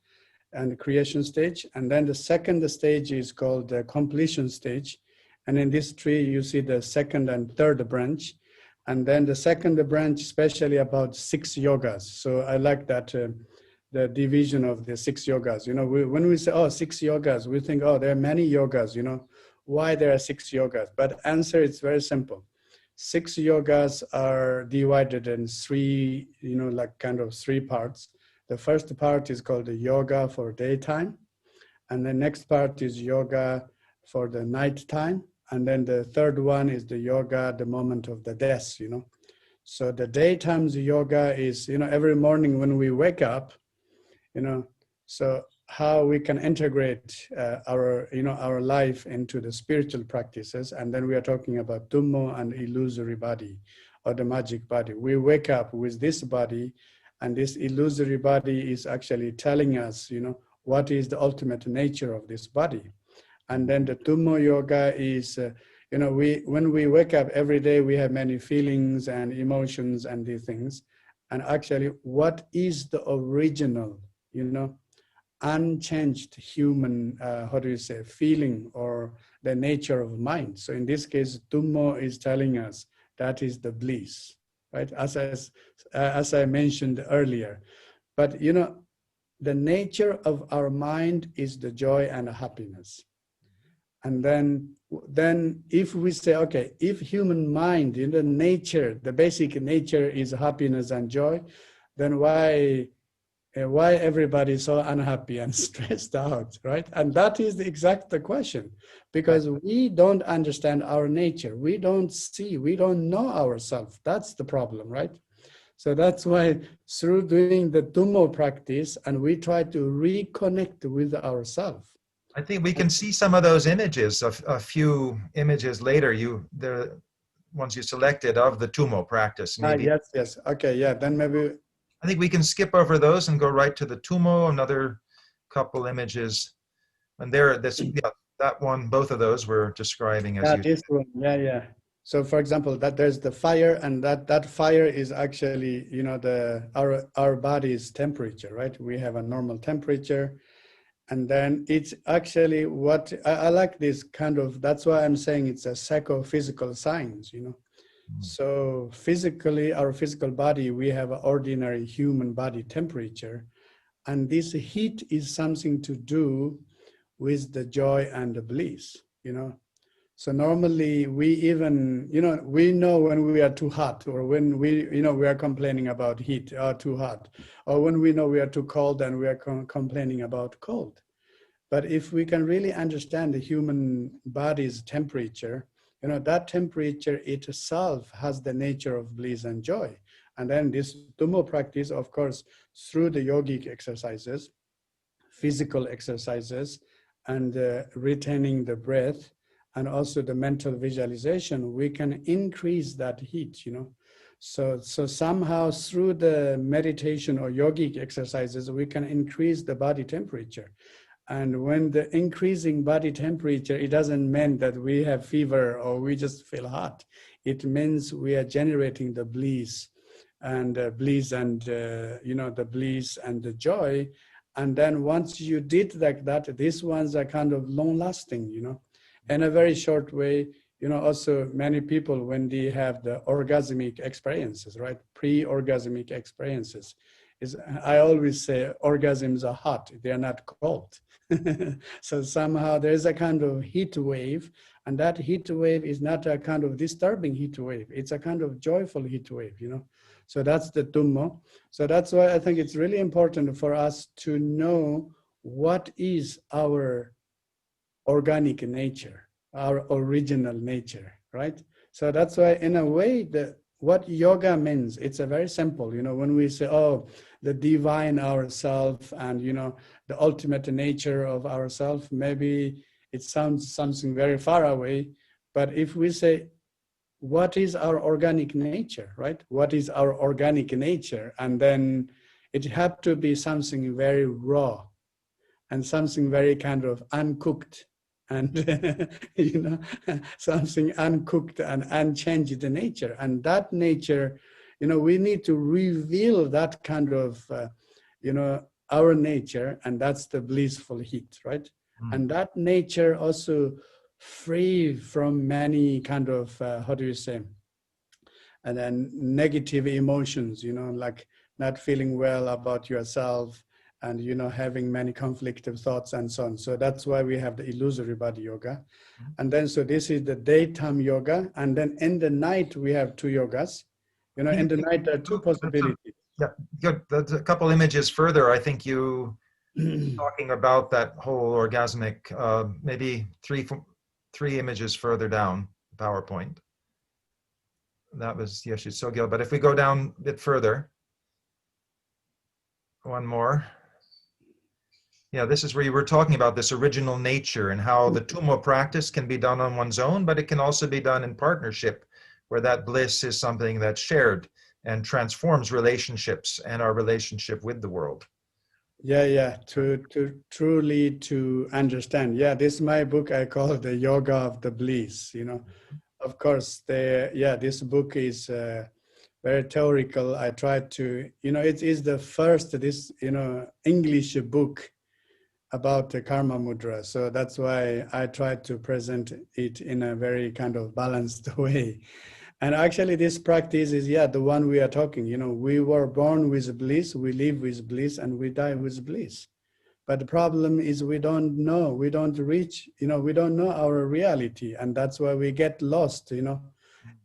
and the creation stage. And then the second stage is called the completion stage. And in this tree, you see the second and third branch. And then the second branch, especially about 6 yogas. So I like that, the division of the 6 yogas. When we say, 6 yogas, we think, there are many yogas, why there are 6 yogas? But answer is very simple. 6 yogas are divided in 3, kind of 3 parts. The first part is called the yoga for daytime. And the next part is yoga for the nighttime. And then the third one is the yoga, the moment of the death, So the daytime's yoga is, every morning when we wake up, so how we can integrate our life into the spiritual practices. And then we are talking about Tummo and illusory body or the magic body. We wake up with this body, and this illusory body is actually telling us, what is the ultimate nature of this body. And then the Tummo yoga is, when we wake up every day, we have many feelings and emotions and these things. And actually, what is the original, unchanged human, feeling or the nature of mind? So in this case, Tummo is telling us that is the bliss, right? As I mentioned earlier. But, the nature of our mind is the joy and happiness. And then if we say, okay, if human mind, the basic nature is happiness and joy, then why everybody is so unhappy and stressed out, right? And that is the exact question, because we don't understand our nature. We don't know ourselves. That's the problem, right? So that's why through doing the Tummo practice, and we try to reconnect with ourselves. I think we can see some of those images, a few images later, the ones you selected of the Tummo practice. Maybe. Yes. Okay, yeah, then maybe. I think we can skip over those and go right to the Tummo, another couple images. And that one, both of those we're describing as this one, yeah. So for example, that there's the fire, and that fire is actually, our body's temperature, right? We have a normal temperature. And then it's actually what I like this kind of, that's why I'm saying it's a psychophysical science, So physically, our physical body, we have an ordinary human body temperature. And this heat is something to do with the joy and the bliss, So normally we even, we know when we are too hot, or when we are complaining about heat or too hot, or when we know we are too cold and we are complaining about cold. But if we can really understand the human body's temperature, that temperature itself has the nature of bliss and joy. And then this Tummo practice, of course, through the yogic exercises, physical exercises, and retaining the breath, and also the mental visualization, we can increase that heat, you know. So somehow through the meditation or yogic exercises, we can increase the body temperature. And when the increasing body temperature, it doesn't mean that we have fever or we just feel hot. It means we are generating the bliss and the bliss and the joy. And then once you did like that, these ones are kind of long lasting, you know, in a very short way. You know, also many people, when they have the orgasmic experiences, right? Pre-orgasmic experiences, I always say orgasms are hot, they are not cold. So somehow there's a kind of heat wave, and that heat wave is not a kind of disturbing heat wave. It's a kind of joyful heat wave, you know. So that's the Tummo. So that's why I think it's really important for us to know what is our organic nature, our original nature, right? So that's why, in a way, what yoga means, it's a very simple, you know, when we say, oh, the divine ourself and, you know, the ultimate nature of ourself, maybe it sounds something very far away. But if we say, what is our organic nature, right? What is our organic nature? And then it had to be something very raw and something very kind of uncooked, and you know, something uncooked and unchanged nature. And that nature, you know, we need to reveal that kind of our nature, and that's the blissful heat, right? And that nature also free from many kind of and then negative emotions, you know, like not feeling well about yourself, and, you know, having many conflictive thoughts and so on. So that's why we have the illusory body yoga. And then, so this is the daytime yoga. And then in the night, we have two yogas. You know, in the night, there are two possibilities. Yeah, good. That's a couple images further. I think you talking about that whole orgasmic, maybe three images further down, PowerPoint. That was Yeshit Sogil. But if we go down a bit further, one more. Yeah, this is where you were talking about this original nature and how the Tummo practice can be done on one's own, but it can also be done in partnership, where that bliss is something that's shared and transforms relationships and our relationship with the world. Yeah, to truly to understand. Yeah, this is my book I call the Yoga of the Bliss, you know. Of course, this book is very theoretical. I tried to, you know, it is the first, English book about the Karma Mudra. So that's why I tried to present it in a very kind of balanced way. And actually this practice is, the one we are talking, you know, we were born with bliss, we live with bliss, and we die with bliss. But the problem is we don't know, we don't reach, you know, we don't know our reality. And that's why we get lost, you know,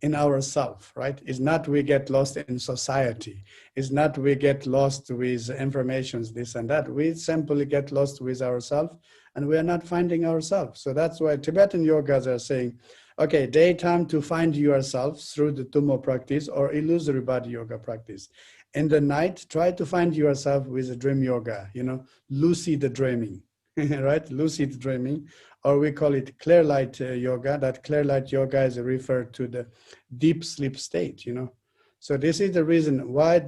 in ourself, right? It's not we get lost in society. It's not we get lost with informations, this and that. We simply get lost with ourselves, and we are not finding ourselves. So that's why Tibetan yogas are saying, okay, daytime to find yourself through the Tummo practice or illusory body yoga practice. In the night, try to find yourself with a dream yoga, you know, lucid dreaming, right? Lucid dreaming, or we call it clear light yoga. That clear light yoga is referred to the deep sleep state, you know. So this is the reason why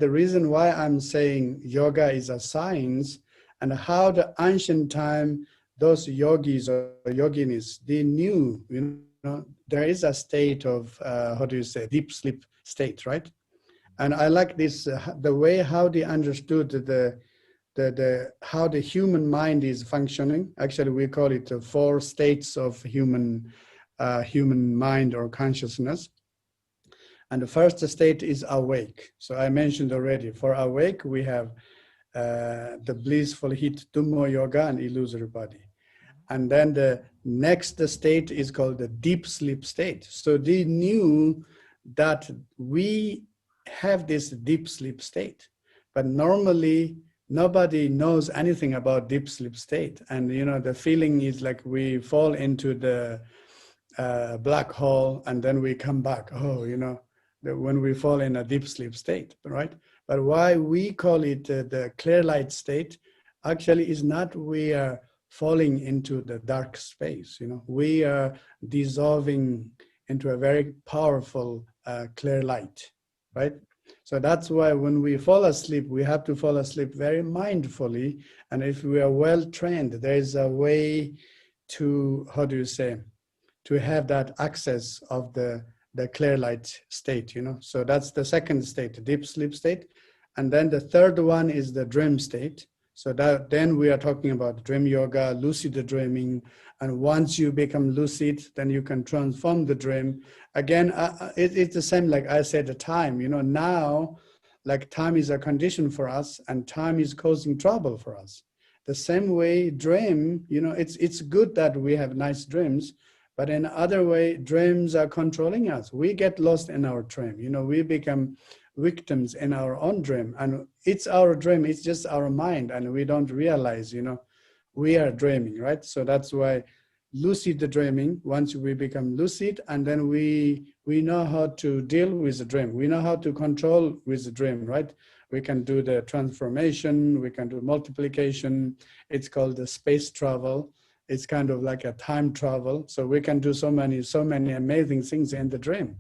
I'm saying yoga is a science, and how the ancient time, those yogis or yoginis, they knew, you know, there is a state of, deep sleep state, right? And I like this, the way how they understood how the human mind is functioning. Actually, we call it 4 states of human mind or consciousness. And the first state is awake. So I mentioned already, for awake, we have the blissful heat, Tummo yoga, and illusory body. And then the next state is called the deep sleep state. So they knew that we have this deep sleep state, but normally nobody knows anything about deep sleep state. And, you know, the feeling is like we fall into the black hole and then we come back. Oh, you know, when we fall in a deep sleep state, right? But why we call it the clear light state actually is not we are falling into the dark space, we are dissolving into a very powerful clear light, right? So that's why when we fall asleep, we have to fall asleep very mindfully. And if we are well trained, there is a way to, to have that access of the clear light state, So that's the second state, deep sleep state. And then the third one is the dream state. So then we are talking about dream yoga, lucid dreaming. And once you become lucid, then you can transform the dream. Again, it's the same, like I said, the time, now, like time is a condition for us and time is causing trouble for us. The same way dream, it's good that we have nice dreams, but in other way, dreams are controlling us. We get lost in our dream. We become victims in our own dream. And it's our dream. It's just our mind. And we don't realize, we are dreaming, right? So that's why lucid dreaming, once we become lucid, and then we know how to deal with the dream. We know how to control with the dream, right? We can do the transformation. We can do multiplication. It's called the space travel. It's kind of like a time travel. So we can do so many amazing things in the dream.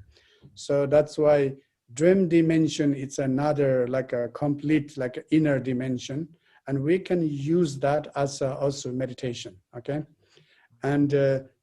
So that's why dream dimension, it's another, like a complete, like inner dimension. And we can use that as also meditation, okay? And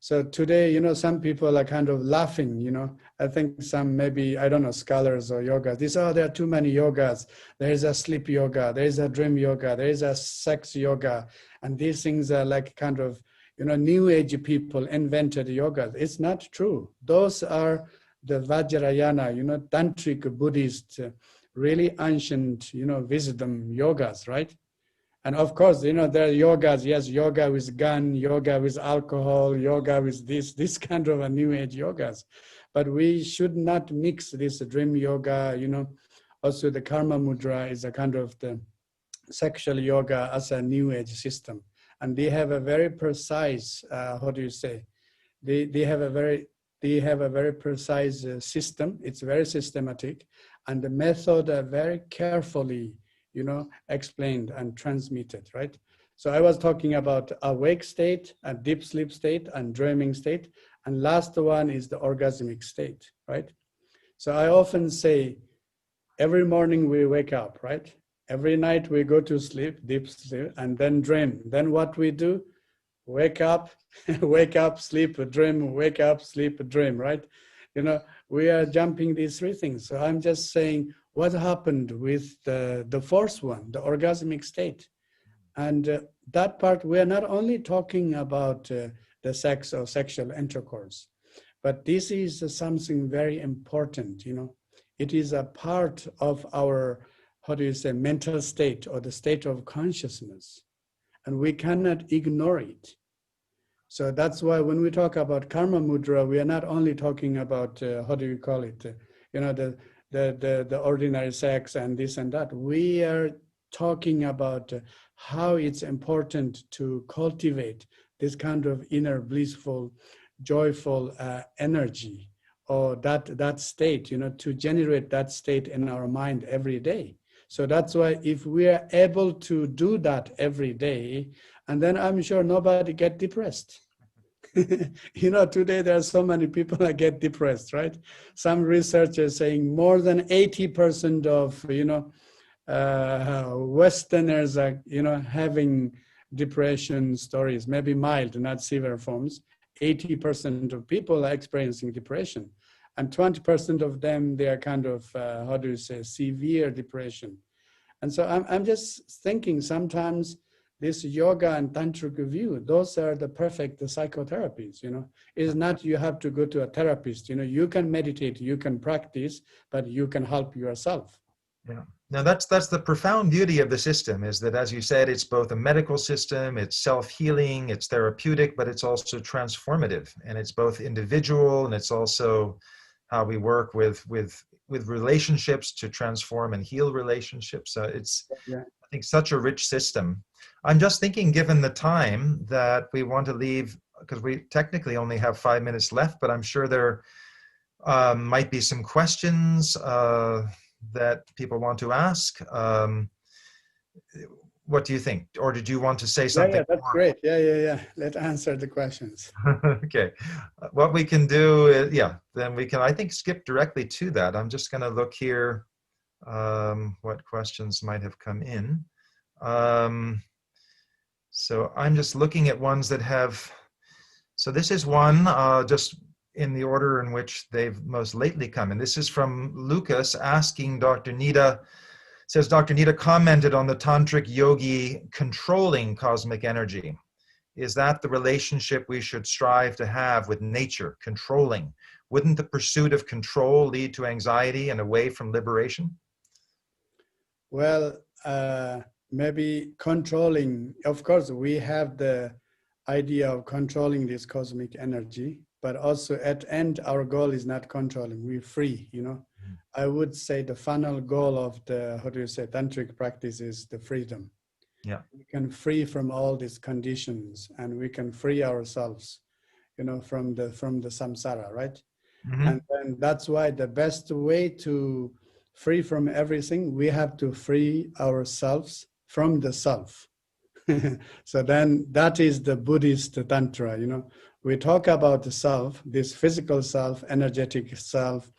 so today, some people are kind of laughing, I think some maybe, I don't know, scholars or yoga, there are too many yogas. There is a sleep yoga, there is a dream yoga, there is a sex yoga. And these things are like kind of, new age people invented yoga. It's not true. Those are the Vajrayana, Tantric Buddhist, really ancient, wisdom yogas, right? And of course, there are yogas, yes, yoga with gun, yoga with alcohol, yoga with this kind of a new age yogas. But we should not mix this dream yoga, Also the karma mudra is a kind of the sexual yoga as a new age system. And they have a very precise, they have a very precise system. It's very systematic. And the method are very carefully explained and transmitted, right? So I was talking about awake state, a deep sleep state, and dreaming state. And last one is the orgasmic state, right? So I often say, every morning we wake up, right? Every night we go to sleep, deep sleep, and then dream. Then what we do? Wake up, wake up, sleep, dream, wake up, sleep, dream, right? We are jumping these three things. So I'm just saying, what happened with the fourth one, the orgasmic state? And that part, we are not only talking about the sex or sexual intercourse, but this is something very important, It is a part of our, mental state or the state of consciousness, and we cannot ignore it. So that's why when we talk about karma mudra, we are not only talking about, the ordinary sex and this and that. We are talking about how it's important to cultivate this kind of inner blissful, joyful energy, or that state, to generate that state in our mind every day. So that's why if we are able to do that every day, and then I'm sure nobody get depressed. Today there are so many people that get depressed, right? Some researchers saying more than 80% of, Westerners are, having depression stories, maybe mild, not severe forms. 80% of people are experiencing depression. And 20% of them, they are kind of, severe depression. And so I'm just thinking sometimes this yoga and tantric view, those are the perfect psychotherapies, It's not you have to go to a therapist, you can meditate, you can practice, but you can help yourself. Yeah. Now that's the profound beauty of the system, is that, as you said, it's both a medical system, it's self-healing, it's therapeutic, but it's also transformative, and it's both individual, and it's also how we work with relationships to transform and heal relationships. So it's, I think, such a rich system. I'm just thinking, given the time, that we want to leave, because we technically only have 5 minutes left, but I'm sure there might be some questions that people want to ask. What do you think? Or did you want to say something? Yeah, that's great. Yeah. Let's answer the questions. Okay. What we can do is, then we can, I think, skip directly to that. I'm just going to look here what questions might have come in. So I'm just looking at ones that have, so this is one just in the order in which they've most lately come in. This is from Lucas asking Dr. Nida, says Dr. Nida commented on the Tantric yogi controlling cosmic energy. Is that the relationship we should strive to have with nature, controlling? Wouldn't the pursuit of control lead to anxiety and away from liberation? Well, maybe controlling, of course, we have the idea of controlling this cosmic energy, but also at end, our goal is not controlling, we're free, you know. I would say the final goal of the, tantric practice is the freedom. Yeah. We can free from all these conditions and we can free ourselves, you know, from the samsara, right? Mm-hmm. And then that's why the best way to free from everything, we have to free ourselves from the self. So then that is the Buddhist Tantra, you know. We talk about the self, this physical self, energetic self,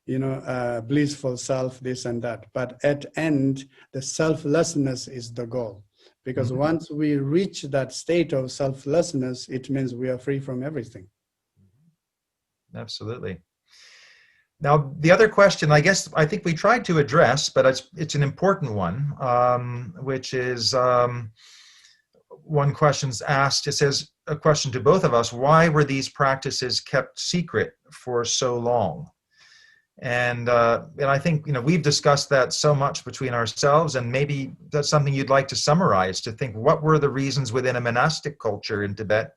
you know, blissful self, this and that. But at end, the selflessness is the goal. Because Mm-hmm. once we reach that state of selflessness, it means we are free from everything. Absolutely. Now, the other question, I think we tried to address, but it's an important one, which is one question's asked. It says, a question to both of us, why were these practices kept secret for so long? And I think, you know, we've discussed that so much between ourselves, and maybe that's something you'd like to summarize, to think what were the reasons within a monastic culture in Tibet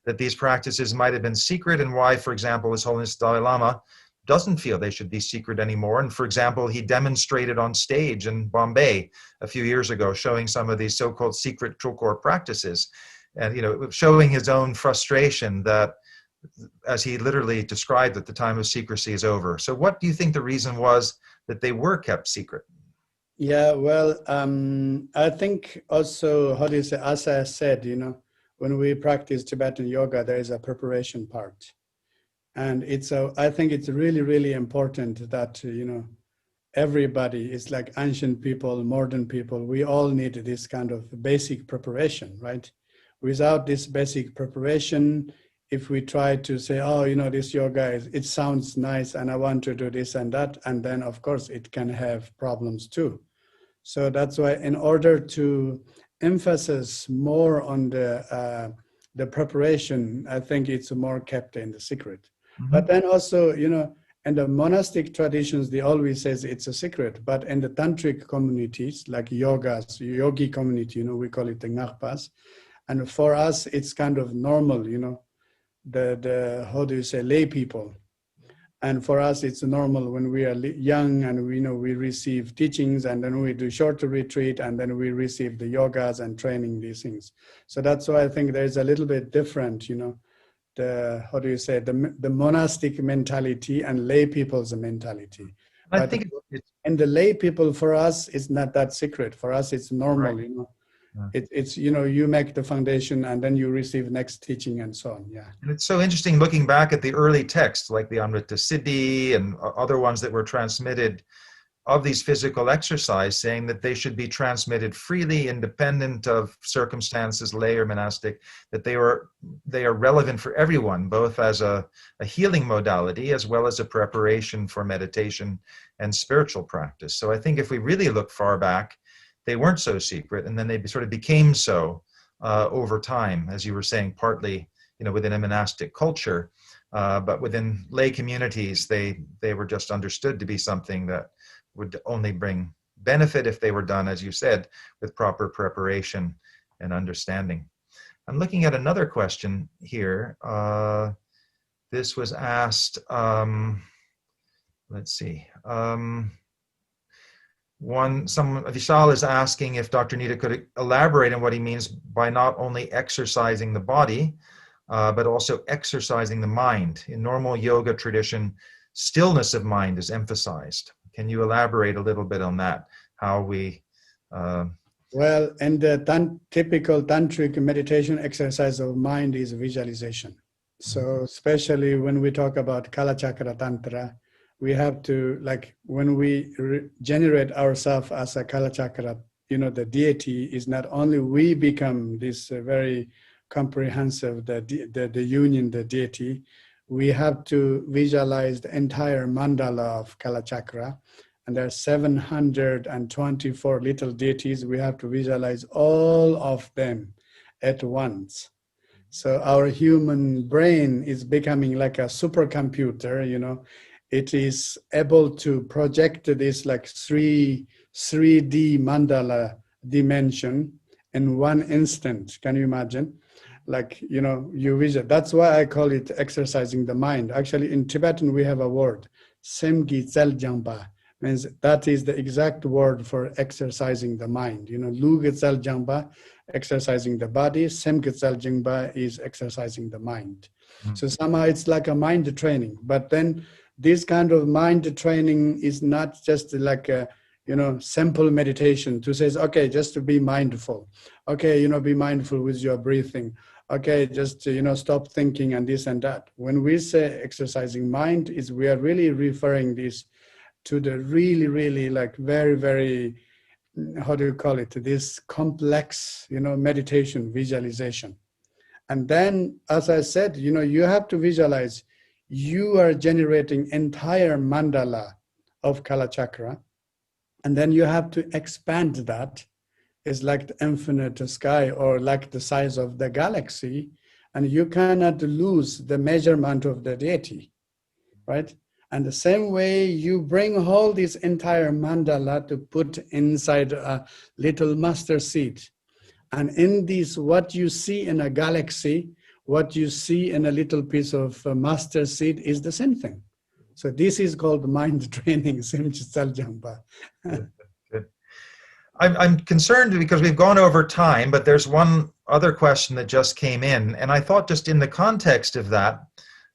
that these practices might have been secret, and why, for example, His Holiness Dalai Lama doesn't feel they should be secret anymore. And for example, he demonstrated on stage in Bombay a few years ago, showing some of these so-called secret Trulkor practices, and, you know, showing his own frustration that, as he literally described, that the time of secrecy is over. So what do you think the reason was that they were kept secret? Yeah, well, I think also, as I said, you know, when we practice Tibetan yoga, there is a preparation part. And I think it's really, really important that, you know, everybody is like ancient people, modern people, we all need this kind of basic preparation, right? Without this basic preparation, if we try to say, oh, you know, this yoga, it sounds nice and I want to do this and that, and then of course it can have problems too. So that's why, in order to emphasize more on the preparation, I think it's more kept in the secret. Mm-hmm. But then also, you know, in the monastic traditions, they always says it's a secret. But in the tantric communities, like yogi community, you know, we call it the ngakpas. And for us, it's kind of normal, you know, the lay people. And for us, it's normal when we are young and we know we receive teachings, and then we do short retreat, and then we receive the yogas and training, these things. So that's why I think there's a little bit different, you know, the monastic mentality and lay people's mentality. I think and the lay people, for us, it's not that secret. For us, it's normal, right. You know. Yeah. It's, you know, you make the foundation and then you receive next teaching and so on. Yeah. And it's so interesting looking back at the early texts like the Amrita Siddhi and other ones that were transmitted of these physical exercise, saying that they should be transmitted freely, independent of circumstances, lay or monastic, that they are relevant for everyone, both as a healing modality as well as a preparation for meditation and spiritual practice. So I think if we really look far back, they weren't so secret, and then they sort of became so over time, as you were saying, partly, you know, within a monastic culture, but within lay communities, they were just understood to be something that would only bring benefit if they were done, as you said, with proper preparation and understanding. I'm looking at another question here. This was asked, let's see. Vishal is asking if Dr. Nida could elaborate on what he means by not only exercising the body, but also exercising the mind. In normal yoga tradition, stillness of mind is emphasized. Can you elaborate a little bit on that? How we... Well, and the typical tantric meditation exercise of mind is visualization. So especially when we talk about Kalachakra Tantra, we have to, like, when we generate ourselves as a Kalachakra, the deity is not only we become this very comprehensive, the union, the deity, we have to visualize the entire mandala of Kalachakra. And there are 724 little deities. We have to visualize all of them at once. So our human brain is becoming like a supercomputer, It is able to project this like 3D mandala dimension in one instant. Can you imagine? Like, you visual. That's why I call it exercising the mind. Actually, in Tibetan, we have a word, semgi tsel jangpa. Means that is the exact word for exercising the mind. Lu Getsal Jangba, exercising the body, Sem Getsal Jangba is exercising the mind. So somehow it's like a mind training. But then this kind of mind training is not just like a, simple meditation to say, okay, just to be mindful. Okay, be mindful with your breathing. Okay, just, stop thinking and this and that. When we say exercising mind, we are really referring this to the really, really like very, very, how do you call it? This complex, meditation, visualization. And then, as I said, you have to visualize you are generating entire mandala of Kalachakra. And then you have to expand that. It's like the infinite sky or like the size of the galaxy. And you cannot lose the measurement of the deity, right? And the same way you bring all this entire mandala to put inside a little mustard seed. And in this, what you see in a galaxy, what you see in a little piece of mustard seed is the same thing. So this is called mind training, Simchitsal Jangpa. Good. I'm concerned because we've gone over time, but there's one other question that just came in. And I thought just in the context of that,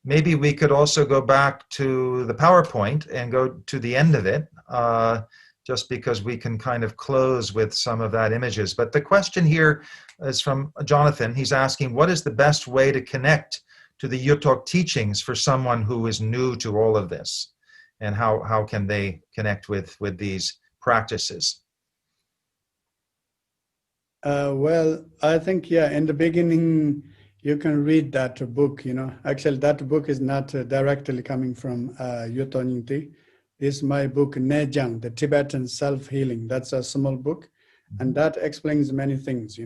maybe we could also go back to the PowerPoint and go to the end of it, just because we can kind of close with some of that images. But the question here is from Jonathan. He's asking, what is the best way to connect to the Yutok teachings for someone who is new to all of this? And how can they connect with these practices? Well, I think, in the beginning, you can read that book, Actually, that book is not directly coming from Yuto Nyingti. This is my book, Nejang, the Tibetan Self-Healing. That's a small book. And that explains many things,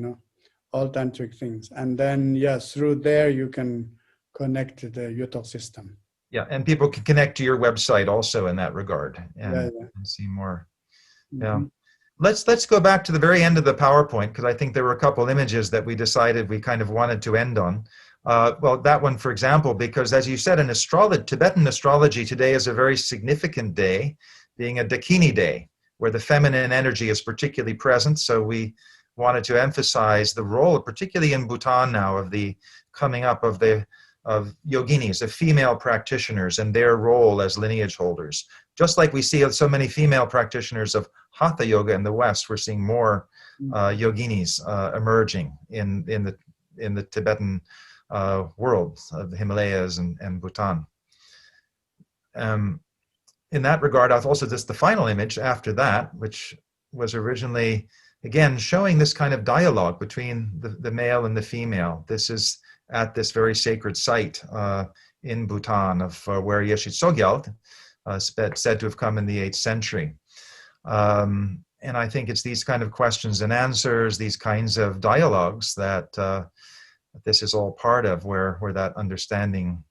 all tantric things. And then, through there, you can connect to the Yuto system. Yeah, and people can connect to your website also in that regard and see more. Yeah. Let's go back to the very end of the PowerPoint, because I think there were a couple images that we decided we kind of wanted to end on. Well, that one, for example, because as you said, in Tibetan astrology today is a very significant day, being a Dakini day, where the feminine energy is particularly present. So we wanted to emphasize the role, particularly in Bhutan now, of the coming up of yoginis, of female practitioners, and their role as lineage holders. Just like we see so many female practitioners of Hatha Yoga in the West, we're seeing more yoginis emerging in the Tibetan world of the Himalayas and Bhutan. In that regard, also just the final image after that, which was originally, again, showing this kind of dialogue between the male and the female. This is at this very sacred site in Bhutan of where Yeshe Tsogyal said to have come in the 8th century. And I think it's these kind of questions and answers, these kinds of dialogues that this is all part of where that understanding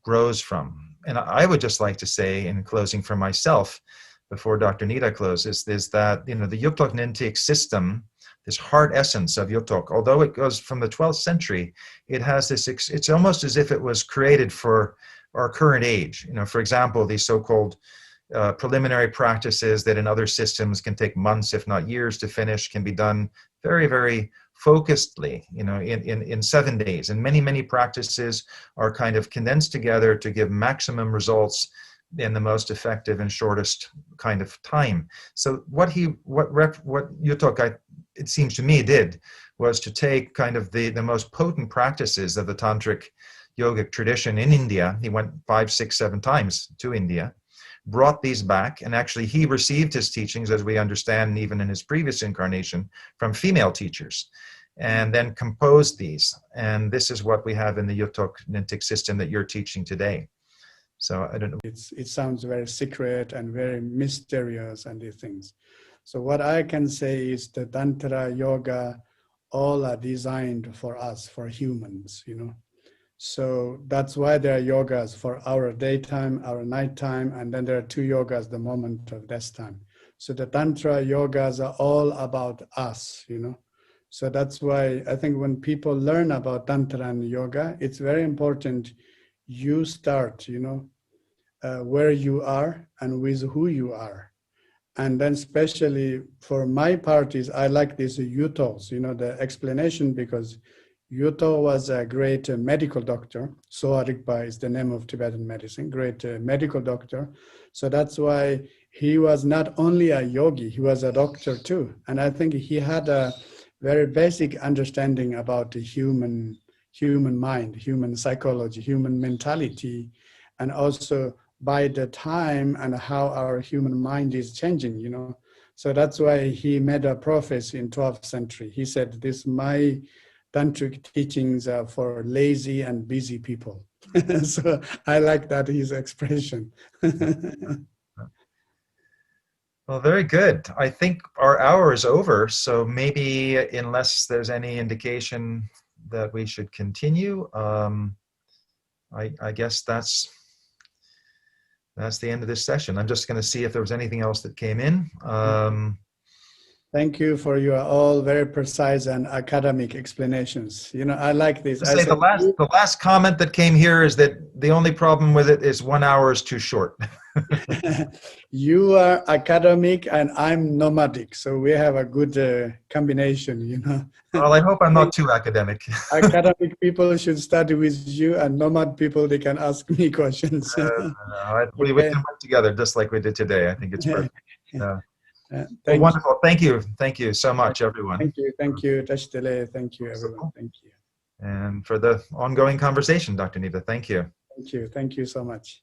grows from. And I would just like to say in closing for myself, before Dr. Nida closes, is that, the Yuktok Nintik system, this heart essence of Yutok, although it goes from the 12th century, it has this, it's almost as if it was created for our current age. For example, these so-called, preliminary practices that in other systems can take months, if not years, to finish, can be done very, very focusedly, in 7 days. And many, many practices are kind of condensed together to give maximum results in the most effective and shortest kind of time. So what Yutok, it seems to me, did was to take kind of the most potent practices of the Tantric yogic tradition in India. He went 5, 6, 7 times to India, brought these back, and actually he received his teachings, as we understand, even in his previous incarnation, from female teachers, and then composed these. And this is what we have in the Yutok Nintic system that you're teaching today. So I don't know. It sounds very secret and very mysterious and these things. So what I can say is the Tantra yoga, all are designed for us, for humans, So that's why there are yogas for our daytime, our nighttime, and then there are 2 yogas, the moment of death time. So the Tantra yogas are all about us, So that's why I think when people learn about Tantra and yoga, it's very important you start, where you are and with who you are. And then especially for my parties, I like these Yutos, the explanation, because Yuto was a great medical doctor. Soa Rigpa is the name of Tibetan medicine, great medical doctor. So that's why he was not only a yogi, he was a doctor too. And I think he had a very basic understanding about the human mind, human psychology, human mentality, and also by the time and how our human mind is changing, So that's why he made a prophecy in 12th century. He said, my Tantric teachings are for lazy and busy people. So I like that, his expression. Well, very good. I think our hour is over, so maybe unless there's any indication that we should continue, I guess that's the end of this session. I'm just going to see if there was anything else that came in. Thank you for your all very precise and academic explanations. I like this. I say the last comment that came here is that the only problem with it is 1 hour is too short. You are academic and I'm nomadic, so we have a good combination, Well, I hope I'm not too academic. Academic people should study with you, and nomad people, they can ask me questions. We can work together just like we did today. I think it's perfect. Wonderful. Thank you so much, everyone. Thank you, Tashtele. Thank you, everyone. Thank you. And for the ongoing conversation, Dr. Nida, thank you. Thank you so much.